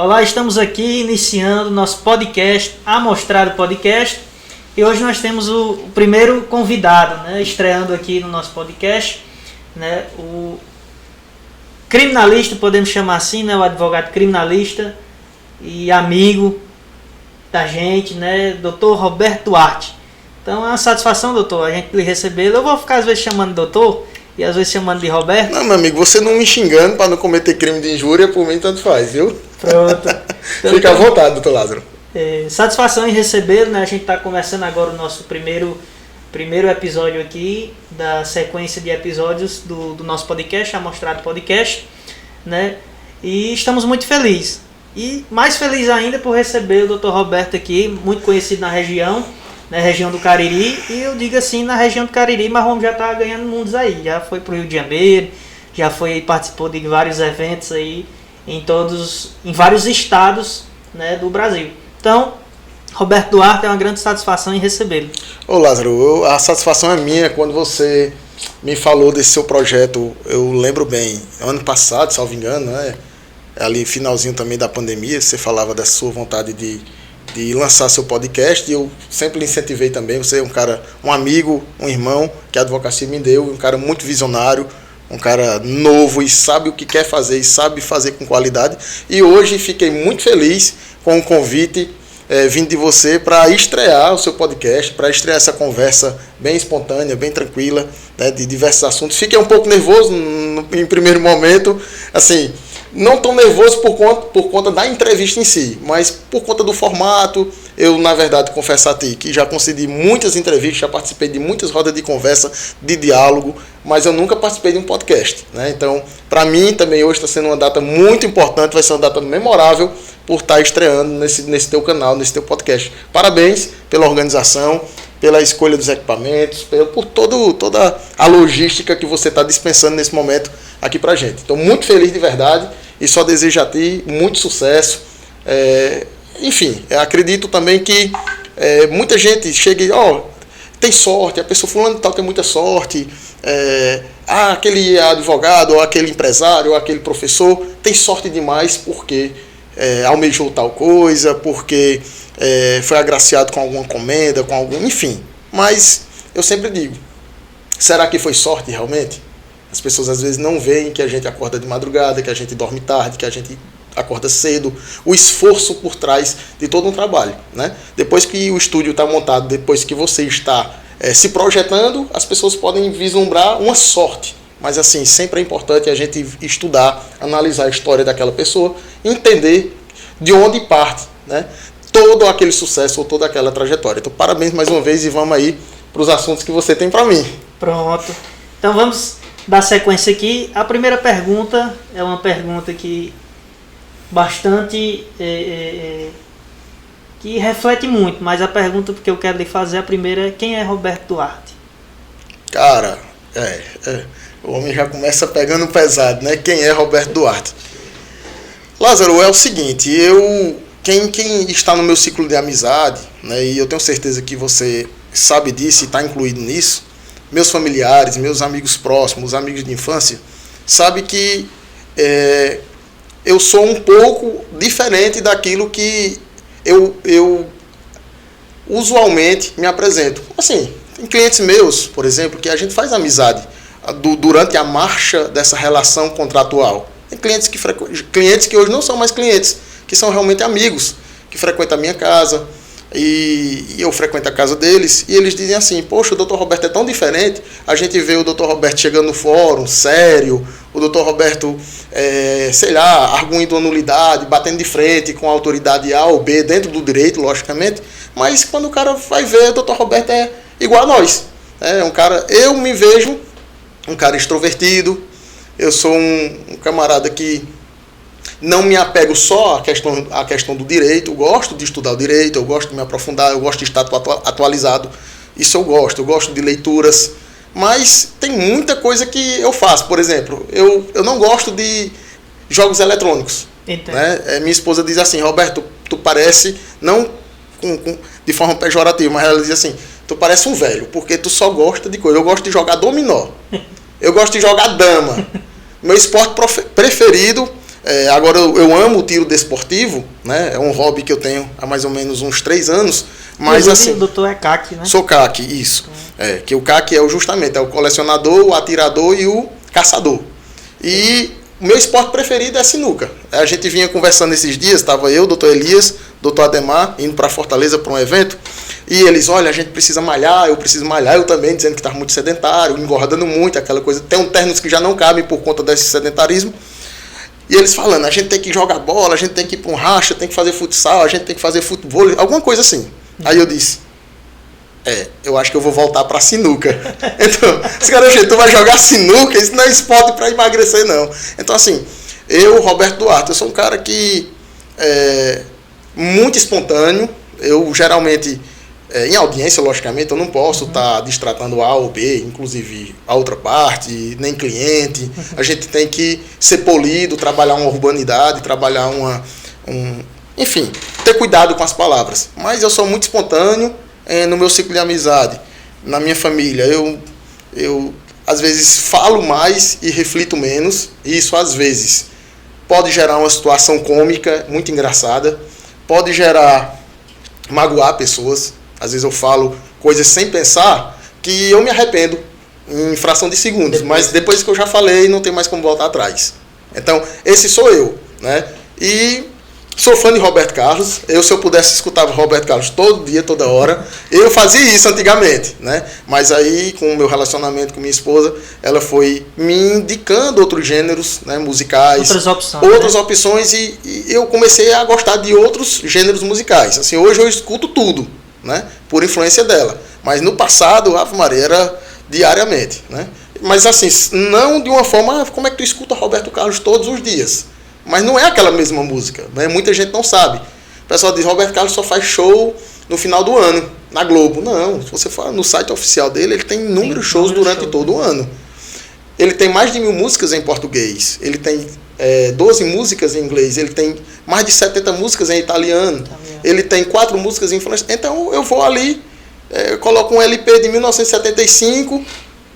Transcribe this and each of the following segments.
Olá, estamos aqui iniciando nosso podcast, Amostrado Podcast, e hoje nós temos o primeiro convidado, né, estreando aqui no nosso podcast, né, o criminalista, podemos chamar assim, né, o advogado criminalista e amigo da gente, né, Dr. Roberto Duarte. Então é uma satisfação, doutor, a gente lhe recebê-lo. Eu vou ficar às vezes chamando de doutor e às vezes chamando de Roberto. Não, meu amigo, você não me xingando para não cometer crime de injúria, por mim tanto faz, viu? Pronto. Então, fica à vontade, doutor Lázaro. Satisfação em recebê-lo, né? A gente está começando agora o nosso primeiro episódio aqui da sequência de episódios do nosso podcast, Amostrado Podcast, né? E estamos muito felizes. E mais feliz ainda por receber o Dr. Roberto aqui, muito conhecido na região do Cariri, e eu digo assim, na região do Cariri, mas o homem já está ganhando mundos aí, já foi para o Rio de Janeiro, já participou de vários eventos aí em vários estados, né, do Brasil. Então, Roberto Duarte, é uma grande satisfação em recebê-lo. Ô Lázaro, a satisfação é minha quando você me falou desse seu projeto. Eu lembro bem, ano passado, salvo engano, né, ali finalzinho também da pandemia, você falava dessa sua vontade de lançar seu podcast, e eu sempre lhe incentivei também. Você é um cara, um amigo, um irmão que a advocacia me deu, um cara muito visionário, um cara novo e sabe o que quer fazer e sabe fazer com qualidade. E hoje fiquei muito feliz com o convite vindo de você para estrear o seu podcast, para estrear essa conversa bem espontânea, bem tranquila, né, de diversos assuntos. Fiquei um pouco nervoso em primeiro momento, assim, não tão nervoso por conta da entrevista em si, mas por conta do formato. Eu, na verdade, confesso a ti que já concedi muitas entrevistas, já participei de muitas rodas de conversa, de diálogo, mas eu nunca participei de um podcast, né? Então, para mim, também hoje está sendo uma data muito importante, vai ser uma data memorável por estar estreando nesse teu canal, nesse teu podcast. Parabéns pela organização, pela escolha dos equipamentos, por toda a logística que você está dispensando nesse momento aqui pra gente. Estou muito feliz de verdade e só desejo a ti muito sucesso. Enfim, acredito também que muita gente chega e tem sorte, a pessoa fulano de tal tem muita sorte, aquele advogado, ou aquele empresário, ou aquele professor tem sorte demais porque almejou tal coisa, porque foi agraciado com alguma comenda, enfim. Mas eu sempre digo, será que foi sorte realmente? As pessoas às vezes não veem que a gente acorda de madrugada, que a gente dorme tarde, que a gente acorda cedo, o esforço por trás de todo um trabalho, né? Depois que o estúdio está montado, depois que você está se projetando, as pessoas podem vislumbrar uma sorte. Mas assim, sempre é importante a gente estudar, analisar a história daquela pessoa, entender de onde parte, né, todo aquele sucesso ou toda aquela trajetória. Então, parabéns mais uma vez e vamos aí para os assuntos que você tem para mim. Pronto. Então, vamos dar sequência aqui. A primeira pergunta é uma pergunta que bastante que reflete muito, mas a pergunta que eu quero lhe fazer, a primeira é: quem é Roberto Duarte? Cara, o homem já começa pegando pesado, né? Quem é Roberto Duarte? Lázaro, é o seguinte, quem está no meu ciclo de amizade, né, e eu tenho certeza que você sabe disso e está incluído nisso, meus familiares, meus amigos próximos, amigos de infância, sabe que eu sou um pouco diferente daquilo que eu usualmente me apresento. Assim, tem clientes meus, por exemplo, que a gente faz amizade durante a marcha dessa relação contratual. Tem clientes que hoje não são mais clientes, que são realmente amigos, que frequentam a minha casa, e eu frequento a casa deles, e eles dizem assim: poxa, o Dr. Roberto é tão diferente. A gente vê o Dr. Roberto chegando no fórum, sério, o Dr. Roberto, arguindo a nulidade, batendo de frente com a autoridade A ou B, dentro do direito, logicamente, mas quando o cara vai ver, o Dr. Roberto é igual a nós. Eu me vejo um cara extrovertido, eu sou um camarada que não me apego só à questão do direito. Eu gosto de estudar o direito, eu gosto de me aprofundar, eu gosto de estar atualizado. Isso eu gosto de leituras. Mas tem muita coisa que eu faço. Por exemplo, eu não gosto de jogos eletrônicos. Né? Minha esposa diz assim: Roberto, tu parece, não de forma pejorativa, mas ela diz assim: tu parece um velho, porque tu só gosta de coisa. Eu gosto de jogar dominó. Eu gosto de jogar dama. Meu esporte preferido Agora eu amo o tiro desportivo, né? É um hobby que eu tenho há mais ou menos uns 3 anos. Mas assim, o doutor é CAC, né? Sou CAC, isso. Que o CAC justamente o colecionador, o atirador e o caçador. E o meu esporte preferido é sinuca. A gente vinha conversando esses dias, estava eu, doutor Elias, doutor Ademar, indo para Fortaleza para um evento. E eles, olha, a gente precisa malhar, eu preciso malhar, eu também, dizendo que estava muito sedentário, engordando muito, aquela coisa. Tem ternos que já não cabem por conta desse sedentarismo. E eles falando, a gente tem que jogar bola, a gente tem que ir para um racha, tem que fazer futsal, a gente tem que fazer futebol, alguma coisa assim. Aí eu disse, eu acho que eu vou voltar para sinuca. Então, os caras, tu vai jogar sinuca? Isso não é esporte para emagrecer, não. Então, assim, Roberto Duarte, eu sou um cara que muito espontâneo. Eu, geralmente, em audiência, logicamente, eu não posso estar destratando A ou B, inclusive a outra parte, nem cliente. A gente tem que ser polido, trabalhar uma urbanidade, trabalhar enfim, ter cuidado com as palavras. Mas eu sou muito espontâneo no meu ciclo de amizade, na minha família. Eu às vezes falo mais e reflito menos. E isso, às vezes, pode gerar uma situação cômica, muito engraçada. Pode magoar pessoas. Às vezes eu falo coisas sem pensar que eu me arrependo em fração de segundos. Mas depois que eu já falei, não tem mais como voltar atrás. Então, esse sou eu, né? E sou fã de Roberto Carlos. Se eu pudesse, escutava Roberto Carlos todo dia, toda hora. Eu fazia isso antigamente, né? Mas aí, com o meu relacionamento com minha esposa, ela foi me indicando outros gêneros, né, musicais. Outras opções. E eu comecei a gostar de outros gêneros musicais. Assim, hoje eu escuto tudo, né? Por influência dela. Mas no passado, Ave Maria, era diariamente, né? Mas assim, não de uma forma, como é que tu escuta Roberto Carlos todos os dias? Mas não é aquela mesma música, né? Muita gente não sabe. O pessoal diz, Roberto Carlos só faz show no final do ano, na Globo. Não, se você for no site oficial dele, ele tem inúmeros shows durante todo o ano. Ele tem mais de 1000 músicas em português, ele tem 12 músicas em inglês, ele tem mais de 70 músicas em italiano, ele tem 4 músicas em francês. Então eu vou ali, coloco um LP de 1975,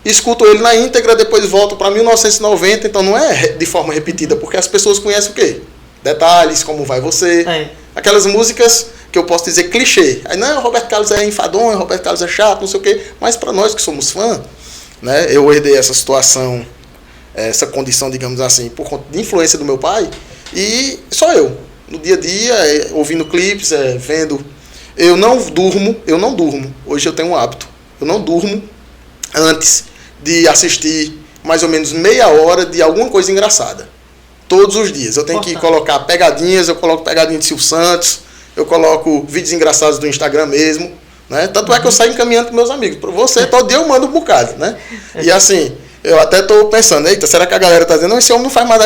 escuto ele na íntegra, depois volto para 1990, então não é de forma repetida, porque as pessoas conhecem o quê? Detalhes, como vai você, aquelas músicas que eu posso dizer clichê. Aí não, Roberto Carlos é enfadonho, Roberto Carlos é chato, não sei o quê, mas para nós que somos fãs, né, eu herdei essa situação, essa condição, digamos assim, por conta de influência do meu pai, e só eu, no dia a dia, ouvindo clipes, vendo. Eu não durmo, hoje eu tenho um hábito, eu não durmo antes de assistir mais ou menos meia hora de alguma coisa engraçada. Todos os dias. Eu tenho que colocar pegadinhas, eu coloco pegadinha de Silvio Santos, eu coloco vídeos engraçados do Instagram mesmo, né? Tanto é que eu saio encaminhando para meus amigos. Para você, todo dia eu mando um bocado, né? E assim, eu até estou pensando, eita, será que a galera está dizendo, não, esse homem não faz mais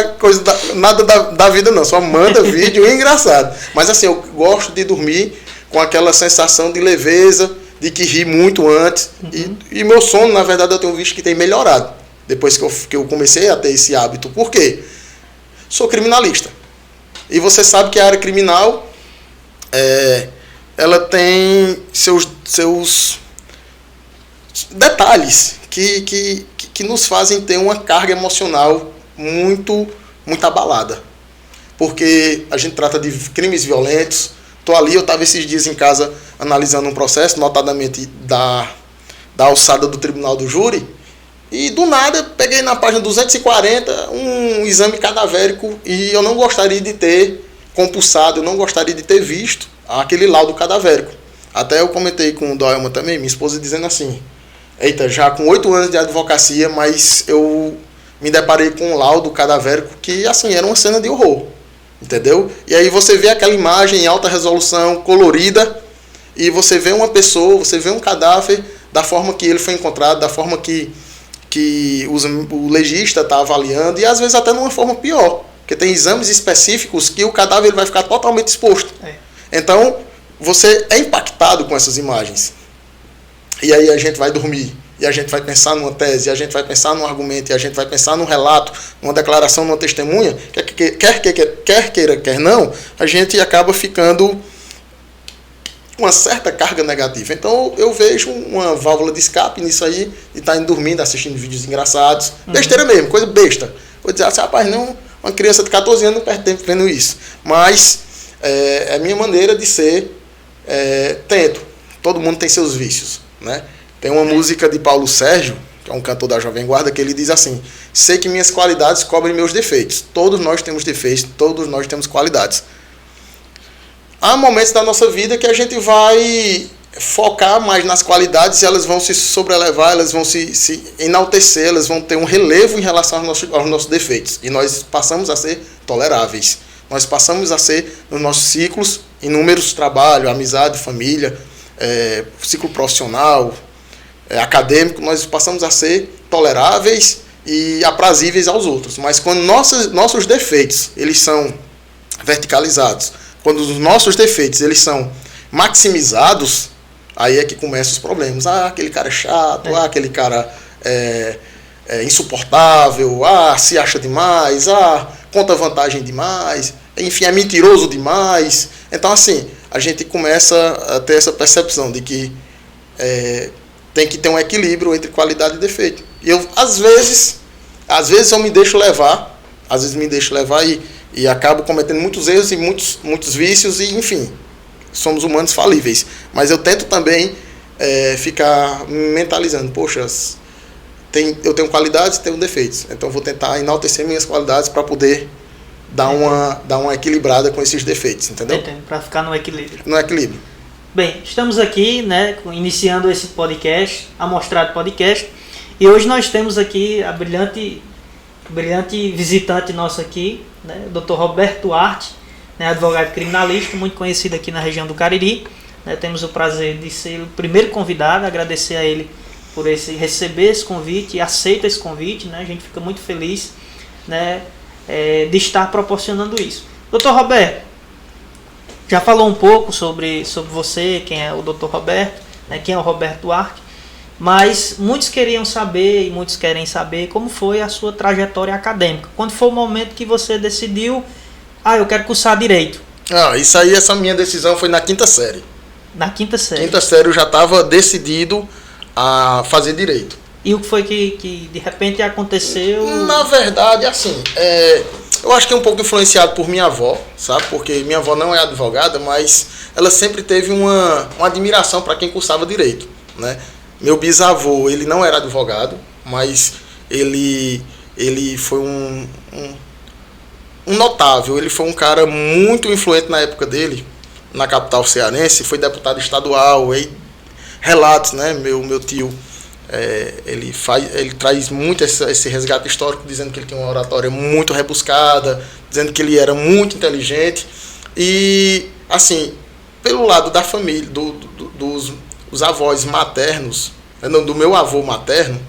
nada da vida não, só manda vídeo engraçado. Mas assim, eu gosto de dormir com aquela sensação de leveza, de que ri muito antes. E meu sono, na verdade, eu tenho visto que tem melhorado. Depois que eu comecei a ter esse hábito. Por quê? Sou criminalista. E você sabe que a área criminal, ela tem seus detalhes que nos fazem ter uma carga emocional muito abalada. Porque a gente trata de crimes violentos. Eu estava esses dias em casa analisando um processo, notadamente da alçada do tribunal do júri, e do nada peguei na página 240 um exame cadavérico e eu não gostaria de ter compulsado, eu não gostaria de ter visto aquele laudo cadavérico. Até eu comentei com o Doelma também, minha esposa, dizendo assim, eita, já com 8 anos de advocacia, mas eu me deparei com um laudo cadavérico que, assim, era uma cena de horror. Entendeu? E aí você vê aquela imagem em alta resolução, colorida, e você vê uma pessoa, você vê um cadáver da forma que ele foi encontrado, da forma que o legista está avaliando, e às vezes até numa forma pior, porque tem exames específicos que o cadáver ele vai ficar totalmente exposto. Então, você é impactado com essas imagens. E aí a gente vai dormir, e a gente vai pensar numa tese, e a gente vai pensar num argumento, e a gente vai pensar num relato, numa declaração, numa testemunha, quer queira, quer não, a gente acaba ficando com uma certa carga negativa. Então eu vejo uma válvula de escape nisso aí, de estar indo dormindo, assistindo vídeos engraçados, besteira mesmo, coisa besta. Vou dizer assim, rapaz, não, Uma criança de 14 anos não perde tempo vendo isso. Mas é a minha maneira de ser, tento. Todo mundo tem seus vícios, né? Tem uma música de Paulo Sérgio, que é um cantor da Jovem Guarda, que ele diz assim: sei que minhas qualidades cobrem meus defeitos. Todos nós temos defeitos, todos nós temos qualidades. Há momentos da nossa vida que a gente vai focar mais nas qualidades e elas vão se sobrelevar, elas vão se enaltecer, elas vão ter um relevo em relação aos nossos defeitos. E nós passamos a ser toleráveis. Nós passamos a ser, nos nossos ciclos, inúmeros: trabalho, amizade, família, ciclo profissional, acadêmico, nós passamos a ser toleráveis e aprazíveis aos outros. Mas quando nossos defeitos eles são verticalizados, quando os nossos defeitos eles são maximizados, aí é que começam os problemas. Aquele cara é chato, aquele cara é insuportável, se acha demais, conta vantagem demais, enfim, é mentiroso demais. Então, assim, a gente começa a ter essa percepção de que tem que ter um equilíbrio entre qualidade e defeito. E eu, às vezes eu me deixo levar, e acabo cometendo muitos erros e muitos vícios, e enfim, somos humanos falíveis. Mas eu tento também ficar mentalizando: poxa, eu tenho qualidades e tenho defeitos, então vou tentar enaltecer minhas qualidades para poder dar uma equilibrada com esses defeitos, entendeu? Para ficar no equilíbrio. No equilíbrio. Bem, estamos aqui, né, iniciando esse podcast, Amostrado Podcast, e hoje nós temos aqui a brilhante visitante nossa aqui, né, o Dr. Roberto Duarte, né, advogado criminalista, muito conhecido aqui na região do Cariri. Né, temos o prazer de ser o primeiro convidado, agradecer a ele por receber esse convite e aceita esse convite, né, a gente fica muito feliz, né, de estar proporcionando isso. Dr. Roberto, já falou um pouco sobre você, quem é o Dr. Roberto, né, quem é o Roberto Duarte, mas muitos queriam saber e muitos querem saber como foi a sua trajetória acadêmica. Quando foi o momento que você decidiu: eu quero cursar Direito? Isso aí, essa minha decisão foi na 5ª série. Na 5ª série? 5ª série eu já estava decidido a fazer Direito. E o que foi que de repente aconteceu? Na verdade, assim, eu acho que é um pouco influenciado por minha avó, sabe? Porque minha avó não é advogada, mas ela sempre teve uma admiração para quem cursava Direito, né? Meu bisavô, ele não era advogado, mas ele foi um notável, ele foi um cara muito influente na época dele, na capital cearense, foi deputado estadual, e relatos, né? Meu tio, ele traz muito esse resgate histórico, dizendo que ele tem uma oratória muito rebuscada, dizendo que ele era muito inteligente. E, assim, pelo lado da família, dos avós maternos, do meu avô materno,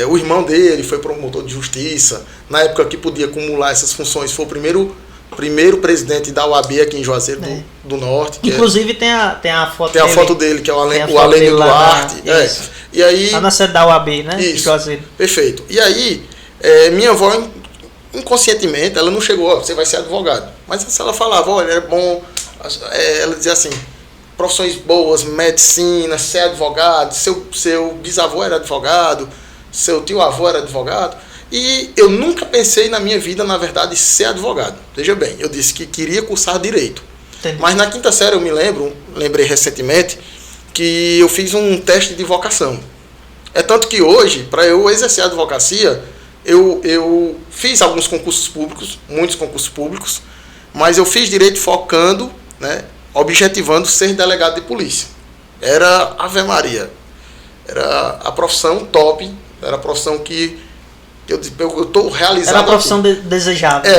o irmão dele foi promotor de justiça, na época que podia acumular essas funções, foi o primeiro presidente da OAB aqui em Juazeiro do Norte. Inclusive tem a foto dele. Tem a foto dele, que é o Alênio Duarte. E aí, lá na sede da OAB, né? Isso, Juazeiro. Perfeito. E aí, minha avó, inconscientemente, ela não chegou: você vai ser advogado. Mas se ela falava: olha, é bom, ela dizia assim: profissões boas, medicina, ser advogado, seu bisavô era advogado, seu tio-avô era advogado. E eu nunca pensei na minha vida, na verdade, ser advogado. Veja bem, eu disse que queria cursar Direito. Entendi. Mas na 5ª série eu lembrei recentemente, que eu fiz um teste de vocação. É tanto que hoje, para eu exercer a advocacia, eu fiz alguns concursos públicos, muitos concursos públicos, mas eu fiz Direito focando, né, objetivando ser delegado de polícia. Era Ave Maria. Era a profissão top, era a profissão que eu estou realizando. Era a profissão desejável.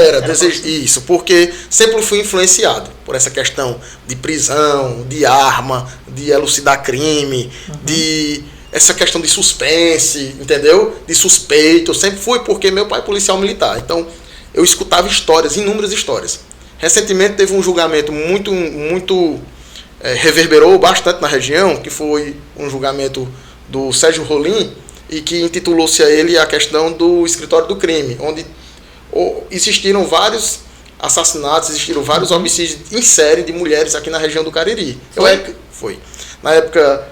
Isso, porque sempre fui influenciado por essa questão de prisão, de arma, de elucidar crime, de essa questão de suspense, entendeu? De suspeito. Eu sempre fui, porque meu pai é policial militar. Então, eu escutava histórias, inúmeras histórias. Recentemente teve um julgamento muito reverberou bastante na região, que foi um julgamento do Sérgio Rolim, e que intitulou-se a ele a questão do escritório do crime, onde existiram vários assassinatos, existiram vários homicídios em série de mulheres aqui na região do Cariri. Foi. Na época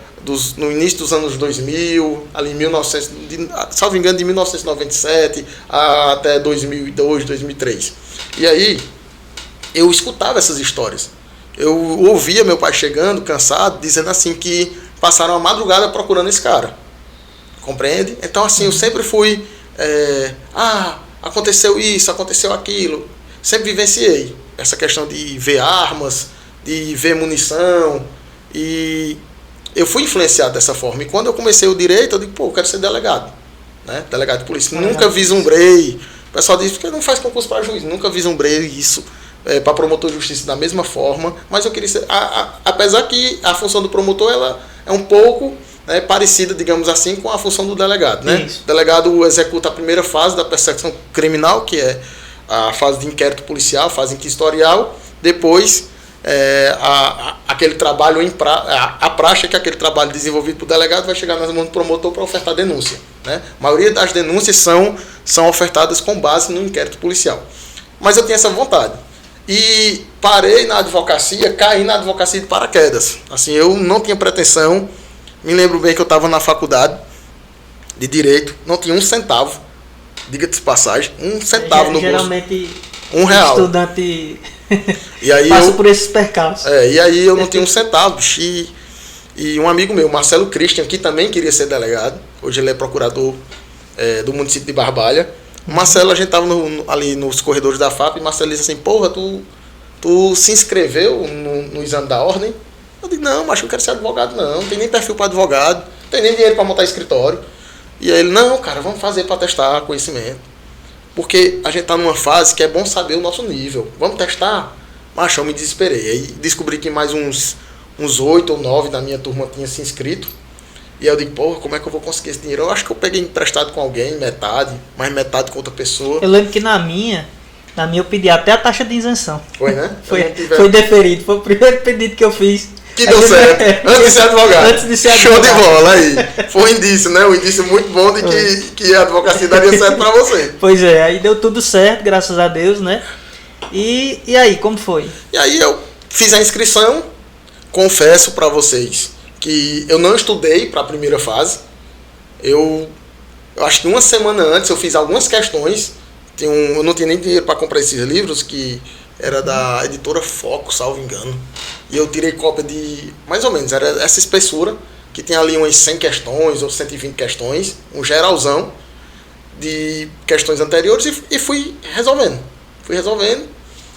no início dos anos 2000, ali em 1900, salvo engano, de 1997 até 2002, 2003. E aí, eu escutava essas histórias. Eu ouvia meu pai chegando, cansado, dizendo assim que passaram a madrugada procurando esse cara. Compreende? Então, assim, eu sempre fui... aconteceu isso, aconteceu aquilo. Sempre vivenciei essa questão de ver armas, de ver munição. E eu fui influenciado dessa forma. E quando eu comecei o direito, eu digo, eu quero ser delegado. Né? Delegado de polícia. Nunca vislumbrei. O pessoal diz, porque não faz concurso para juiz. Nunca vislumbrei isso para promotor de justiça da mesma forma. Mas eu queria ser... apesar que a função do promotor ela é um pouco... parecida, digamos assim, com a função do delegado. Né? O delegado executa a primeira fase da persecução criminal, que é a fase de inquérito policial, a fase inquisitorial. Depois, aquele trabalho a praxe é que aquele trabalho desenvolvido por delegado vai chegar nas mãos do promotor para ofertar denúncia. Né? A maioria das denúncias são ofertadas com base no inquérito policial. Mas eu tinha essa vontade. E parei na advocacia, caí na advocacia de paraquedas. Assim, eu não tinha pretensão. Me lembro bem que eu estava na faculdade de Direito, não tinha um centavo, diga-se de passagem, um centavo no bolso. Geralmente, R$1. Estudante e aí passa por esses percalços. E aí eu não tinha um centavo. E um amigo meu, Marcelo Christian, que também queria ser delegado, hoje ele é procurador do município de Barbalha. Marcelo, a gente estava ali nos corredores da FAP, e Marcelo disse assim, tu se inscreveu no exame da ordem? Eu digo, não, mas eu não quero ser advogado, não tem nem perfil para advogado, não tem nem dinheiro para montar escritório. E aí ele, não, cara, vamos fazer para testar conhecimento. Porque a gente está numa fase que é bom saber o nosso nível. Vamos testar? Mas eu me desesperei. Aí descobri que mais uns 8 ou 9 da minha turma tinha se inscrito. E aí eu digo, como é que eu vou conseguir esse dinheiro? Eu acho que eu peguei emprestado com alguém, metade, mais metade com outra pessoa. Eu lembro que na minha eu pedi até a taxa de isenção. Foi, né? Foi deferido. Foi o primeiro pedido que eu fiz. Que deu certo. Antes de ser advogado. Antes de ser advogado. Show de bola aí. Foi um indício, né? Um indício muito bom de que a advocacia daria certo para você. Pois é, aí deu tudo certo, graças a Deus, né? E aí, como foi? E aí eu fiz a inscrição. Confesso para vocês que eu não estudei para a primeira fase. Eu acho que uma semana antes eu fiz algumas questões. Eu não tinha nem dinheiro para comprar esses livros, que era da editora Foco, salvo engano. E eu tirei cópia de, mais ou menos, era essa espessura, que tem ali umas 100 questões ou 120 questões, um geralzão de questões anteriores e fui resolvendo.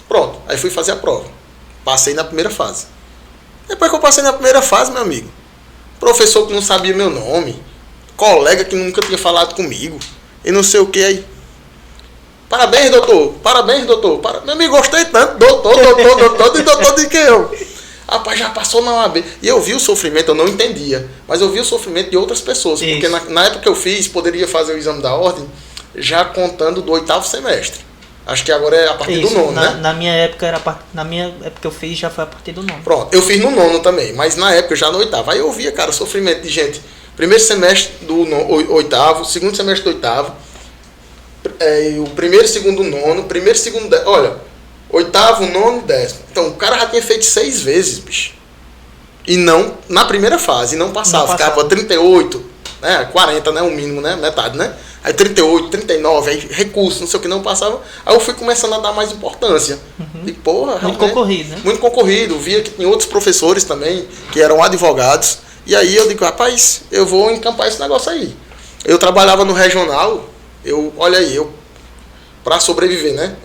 Pronto, aí fui fazer a prova. Passei na primeira fase. Depois que eu passei na primeira fase, meu amigo, professor que não sabia meu nome, colega que nunca tinha falado comigo, e não sei o que aí. Parabéns, doutor. Meu amigo, gostei tanto. Doutor e doutor de que eu. Rapaz, já passou na OAB. E eu vi o sofrimento, eu não entendia, mas eu vi o sofrimento de outras pessoas. Isso. Porque na época que eu fiz, poderia fazer o exame da ordem já contando do 8º semestre. Acho que agora é a partir do 9º, né? Na minha época eu fiz, já foi a partir do 9º. Pronto, eu fiz no 9º também, mas na época já no 8º. Aí eu via, cara, o sofrimento de gente. Primeiro semestre do 8º, segundo semestre do 8º, o primeiro, segundo, nono, primeiro, segundo, olha, 8º, 9º, 10º. Então o cara já tinha feito 6 vezes, bicho. E não, na primeira fase, não passava. Ficava 38, né, 40, né, o mínimo, né, metade, né. Aí 38, 39, aí recurso, não sei o que, não passava. Aí eu fui começando a dar mais importância. E porra, muito concorrido, né? Muito concorrido. Via que tinha outros professores também, que eram advogados. E aí eu digo, rapaz, eu vou encampar esse negócio aí. Eu trabalhava no regional, olha aí, pra sobreviver, né?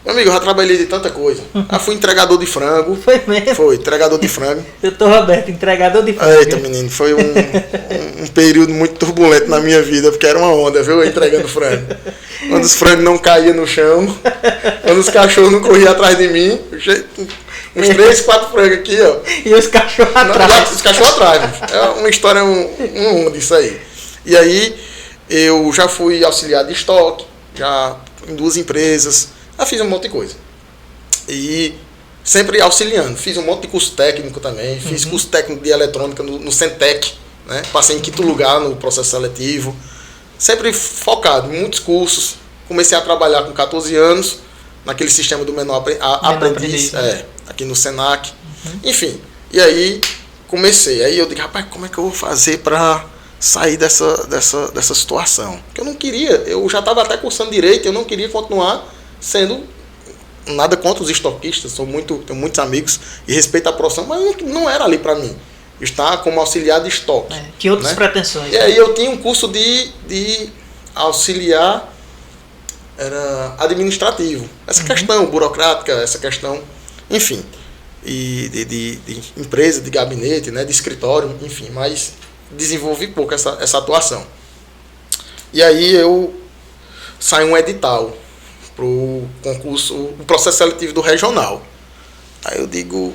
Meu amigo, eu já trabalhei de tanta coisa. Já fui entregador de frango. Foi mesmo? Foi, entregador de frango. Doutor Roberto, entregador de frango. Eita, menino, foi um período muito turbulento na minha vida, porque era uma onda, viu? Eu entregando frango. Quando os frangos não caíam no chão, quando os cachorros não corriam atrás de mim, uns 3, 4 frangos aqui, ó. E os cachorros atrás. Os cachorros atrás. É uma história, um onda isso aí. E aí, eu já fui auxiliar de estoque, já em 2 empresas. Já fiz um monte de coisa. E sempre auxiliando. Fiz um monte de curso técnico também. Fiz curso técnico de eletrônica no Centec. Né? Passei em 5º lugar no processo seletivo. Sempre focado em muitos cursos. Comecei a trabalhar com 14 anos. Naquele sistema do menor aprendiz. Aqui no Senac. Enfim. E aí comecei. Aí eu digo, rapaz, como é que eu vou fazer para sair dessa situação? Porque eu não queria, eu já estava até cursando direito, eu não queria continuar sendo nada contra os estoquistas, tenho muitos amigos e respeito a profissão, mas não era ali para mim. Estar como auxiliar de estoque. Que outras pretensões. E aí eu tinha um curso de auxiliar era administrativo. Essa questão burocrática, essa questão, enfim, e de empresa, de gabinete, né, de escritório, enfim, mas desenvolvi pouco essa atuação. E aí eu saí um edital para o concurso, o processo seletivo do regional. Aí eu digo,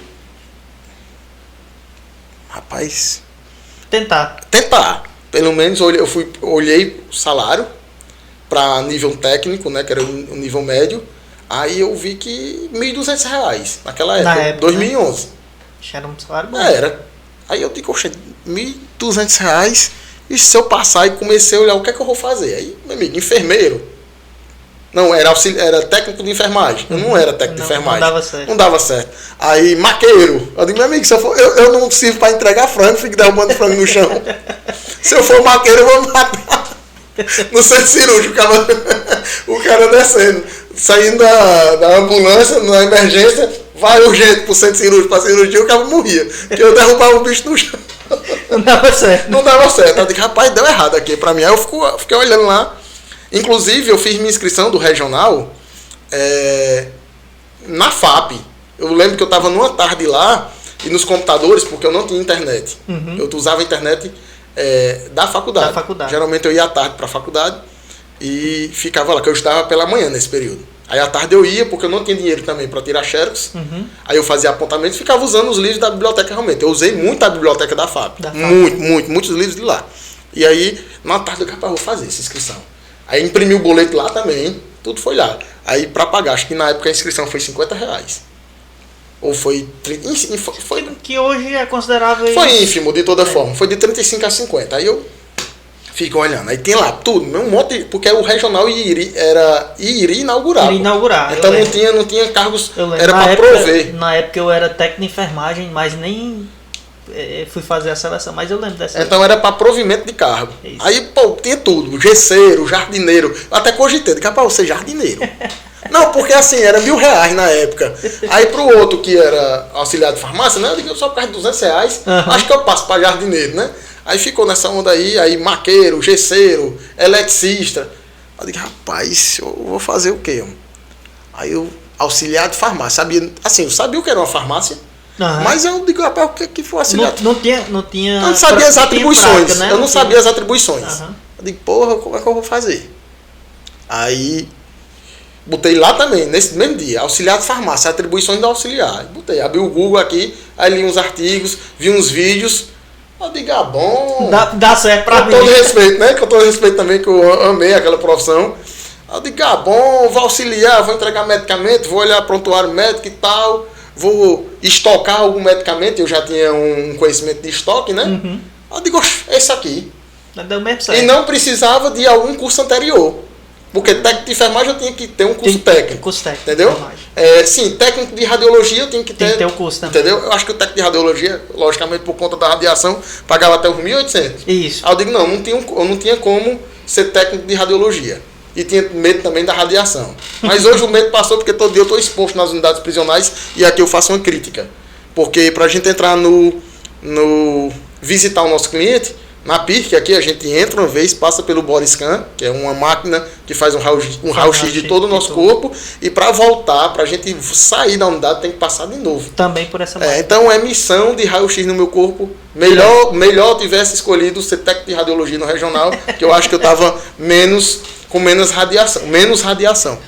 rapaz, tentar. Pelo menos eu olhei o salário para nível técnico, né, que era o nível médio. Aí eu vi que R$1.200 naquela época, 2011. Né? Era um salário bom. Era. Aí eu digo, oxe, R$1.200, e se eu passar e comecei a olhar o que é que eu vou fazer? Aí, meu amigo, enfermeiro. Não, era técnico de enfermagem. Eu não era técnico de enfermagem. Não dava certo. Aí, maqueiro. Eu digo, meu amigo, se eu for, eu não sirvo para entregar frango, fico derrubando frango no chão. Se eu for maqueiro, eu vou me matar. No centro cirúrgico, o cara descendo, saindo da ambulância, na emergência, vai urgente pro centro cirúrgico, pra cirurgia, o cara morria. Porque eu derrubava o bicho no chão. Não dava certo. Não dava certo. Eu digo, rapaz, deu errado aqui pra mim. Aí eu fiquei olhando lá. Inclusive, eu fiz minha inscrição do regional na FAP. Eu lembro que eu estava numa tarde lá e nos computadores, porque eu não tinha internet. Eu usava a internet da faculdade. Geralmente eu ia à tarde para a faculdade e ficava lá, que eu estava pela manhã nesse período. Aí à tarde eu ia, porque eu não tinha dinheiro também para tirar xerox. Aí eu fazia apontamento e ficava usando os livros da biblioteca realmente. Eu usei muito a biblioteca da FAP. Muitos livros de lá. E aí, na tarde eu vou fazer essa inscrição. Aí imprimi o boleto lá também, tudo foi lá. Aí para pagar, acho que na época a inscrição foi R$50. Ou foi... foi que hoje é considerável... Foi ínfimo, de toda forma. Foi de 35 a 50. Aí eu fico olhando. Aí tem lá tudo, um monte... Porque o regional iria inaugurar. Então não tinha cargos... Era para prover. Na época eu era técnico de enfermagem, mas nem... fui fazer a seleção, mas eu lembro dessa. Então era para provimento de cargo. Isso. Aí, pô, tinha tudo. Gesseiro, jardineiro. Até cogitei. Daqui para você, jardineiro. Não, porque assim, era R$1.000 na época. Aí pro outro que era auxiliar de farmácia, né? Eu digo, só por causa de R$200, acho que eu passo para jardineiro, né? Aí ficou nessa onda aí maqueiro, gesseiro, eletricista. Eu digo, rapaz, eu vou fazer o quê? Aí eu, auxiliar de farmácia, sabia, assim, eu sabia o que era uma farmácia. Mas eu digo, rapaz, o que foi auxiliar? Não tinha. Eu não sabia as atribuições. Prática, né? Eu não sabia as atribuições. Eu digo, porra, como é que eu vou fazer? Aí botei lá também, nesse mesmo dia, auxiliar de farmácia, atribuições do auxiliar. Botei, abri o Google aqui, aí li uns artigos, vi uns vídeos. Eu digo, bom. Dá certo pra mim. Com todo respeito, né? Com todo respeito também, que eu amei aquela profissão. Eu digo, bom, vou auxiliar, vou entregar medicamento, vou olhar prontuário médico e tal. Vou estocar algum medicamento, eu já tinha um conhecimento de estoque, né? Eu digo, é esse aqui. Deu mesmo certo. E não precisava de algum curso anterior. Porque técnico de enfermagem eu tinha que ter um curso técnico. Entendeu? Sim, técnico de radiologia eu tinha que ter o curso também. Entendeu? Eu acho que o técnico de radiologia, logicamente por conta da radiação, pagava até os 1.800. Isso. Aí eu digo, não tinha como ser técnico de radiologia. E tinha medo também da radiação. Mas hoje o medo passou porque todo dia eu estou exposto nas unidades prisionais e aqui eu faço uma crítica. Porque para a gente entrar visitar o nosso cliente, na PIRC aqui a gente entra uma vez, passa pelo Boriscan, que é uma máquina que faz um raio-x de todo o nosso corpo, e para voltar, para a gente sair da unidade tem que passar de novo. Também por essa máquina. Então é missão de raio-x no meu corpo. Melhor eu tivesse escolhido ser técnico de radiologia no regional, que eu acho que eu estava com menos radiação.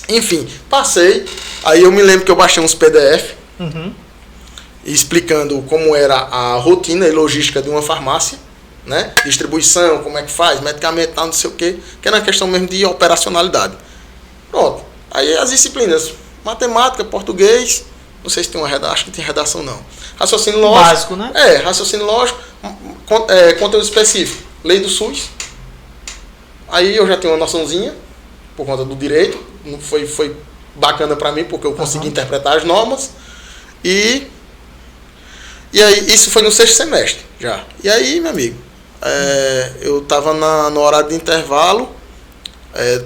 Enfim, passei. Aí eu me lembro que eu baixei uns PDF explicando como era a rotina e logística de uma farmácia, né? Distribuição, como é que faz, medicamento, tal, não sei o quê, que era uma questão mesmo de operacionalidade. Pronto. Aí as disciplinas, matemática, português, não sei se tem uma redação, acho que tem redação não. Raciocínio lógico. Básico, né? Raciocínio lógico, conteúdo específico, lei do SUS. Aí eu já tenho uma noçãozinha, por conta do direito, foi bacana para mim, porque eu consegui interpretar as normas. E E aí, isso foi no 6º semestre já. E aí, meu amigo, eu estava no horário de intervalo,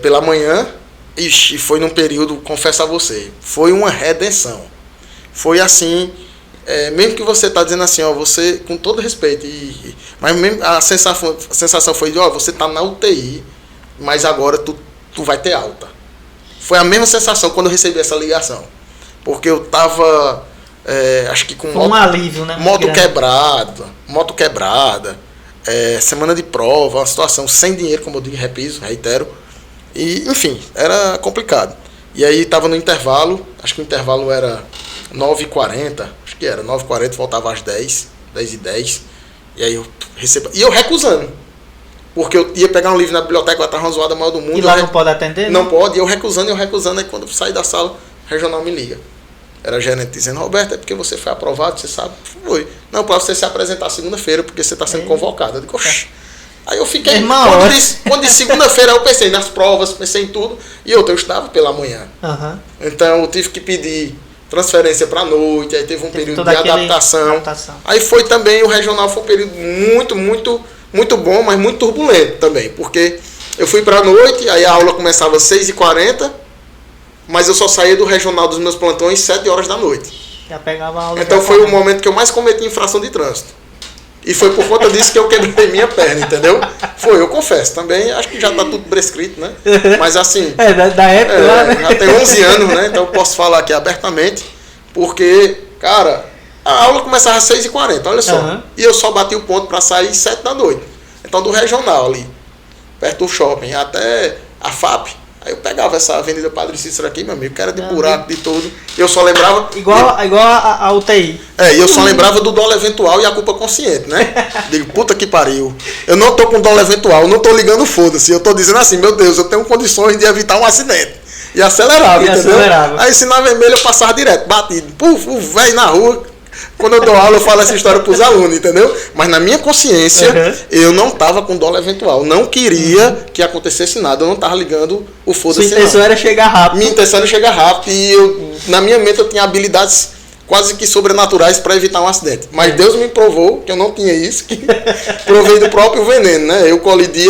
pela manhã, e foi num período, confesso a você, foi uma redenção. Foi assim, mesmo que você está dizendo assim, ó, você, com todo respeito, mas mesmo a sensação foi de, ó, você está na UTI, mas agora tu vai ter alta. Foi a mesma sensação quando eu recebi essa ligação. Porque eu estava, acho que com um alívio, né? Moto quebrada, semana de prova, uma situação sem dinheiro, como eu digo, reitero. E, enfim, era complicado. E aí estava no intervalo, acho que o intervalo era 9h40, acho que era 9h40, voltava às 10h10. E aí eu recebo. E eu recusando. Porque eu ia pegar um livro na biblioteca, ela estava uma zoada maior do mundo. E lá não pode atender? Não pode, e eu recusando, aí quando eu saí da sala, o regional me liga. Era gerente dizendo, Roberto, é porque você foi aprovado, você sabe? Foi. Não, para você se apresentar segunda-feira, porque você está sendo convocado. Eu digo, oxi. Aí eu fiquei, quando de segunda-feira eu pensei nas provas, pensei em tudo, e eu estava pela manhã. Uhum. Então eu tive que pedir transferência para a noite, aí teve um período de adaptação. Aí foi também, o regional foi um período muito, muito, muito bom, mas muito turbulento também, porque eu fui para a noite, aí a aula começava às 6h40, mas eu só saía do regional dos meus plantões às 7h da noite. Já pegava a aula. Então foi o momento que eu mais cometi infração de trânsito. E foi por conta disso que eu quebrei minha perna, entendeu? Foi, eu confesso. Também acho que já está tudo prescrito, né? Mas assim... da época lá, né? Já tem 11 anos, né? Então eu posso falar aqui abertamente. Porque, cara, a aula começava às 6h40, olha só. Uhum. E eu só bati o ponto para sair às 7h. Então do regional ali, perto do shopping, até a FAP. Aí eu pegava essa Avenida Padre Cícero aqui, meu amigo, que era de buraco, de tudo. Eu só lembrava... Igual a UTI. E eu só lembrava do dólar eventual e a culpa consciente, né? Digo, puta que pariu. Eu não tô com dólar eventual, eu não tô ligando foda-se. Eu tô dizendo assim, meu Deus, eu tenho condições de evitar um acidente. E acelerava, entendeu? Aí sinal vermelho eu passava direto, batido. Puf, velho na rua. Quando eu dou aula, eu falo essa história para os alunos, entendeu? Mas na minha consciência, eu não estava com dólar eventual. Não queria que acontecesse nada. Eu não estava ligando o foda-se. Sua intenção era chegar rápido. Minha intenção era chegar rápido. E na minha mente eu tinha habilidades quase que sobrenaturais para evitar um acidente. Mas Deus me provou que eu não tinha isso, que provei do próprio veneno, né? Eu colidi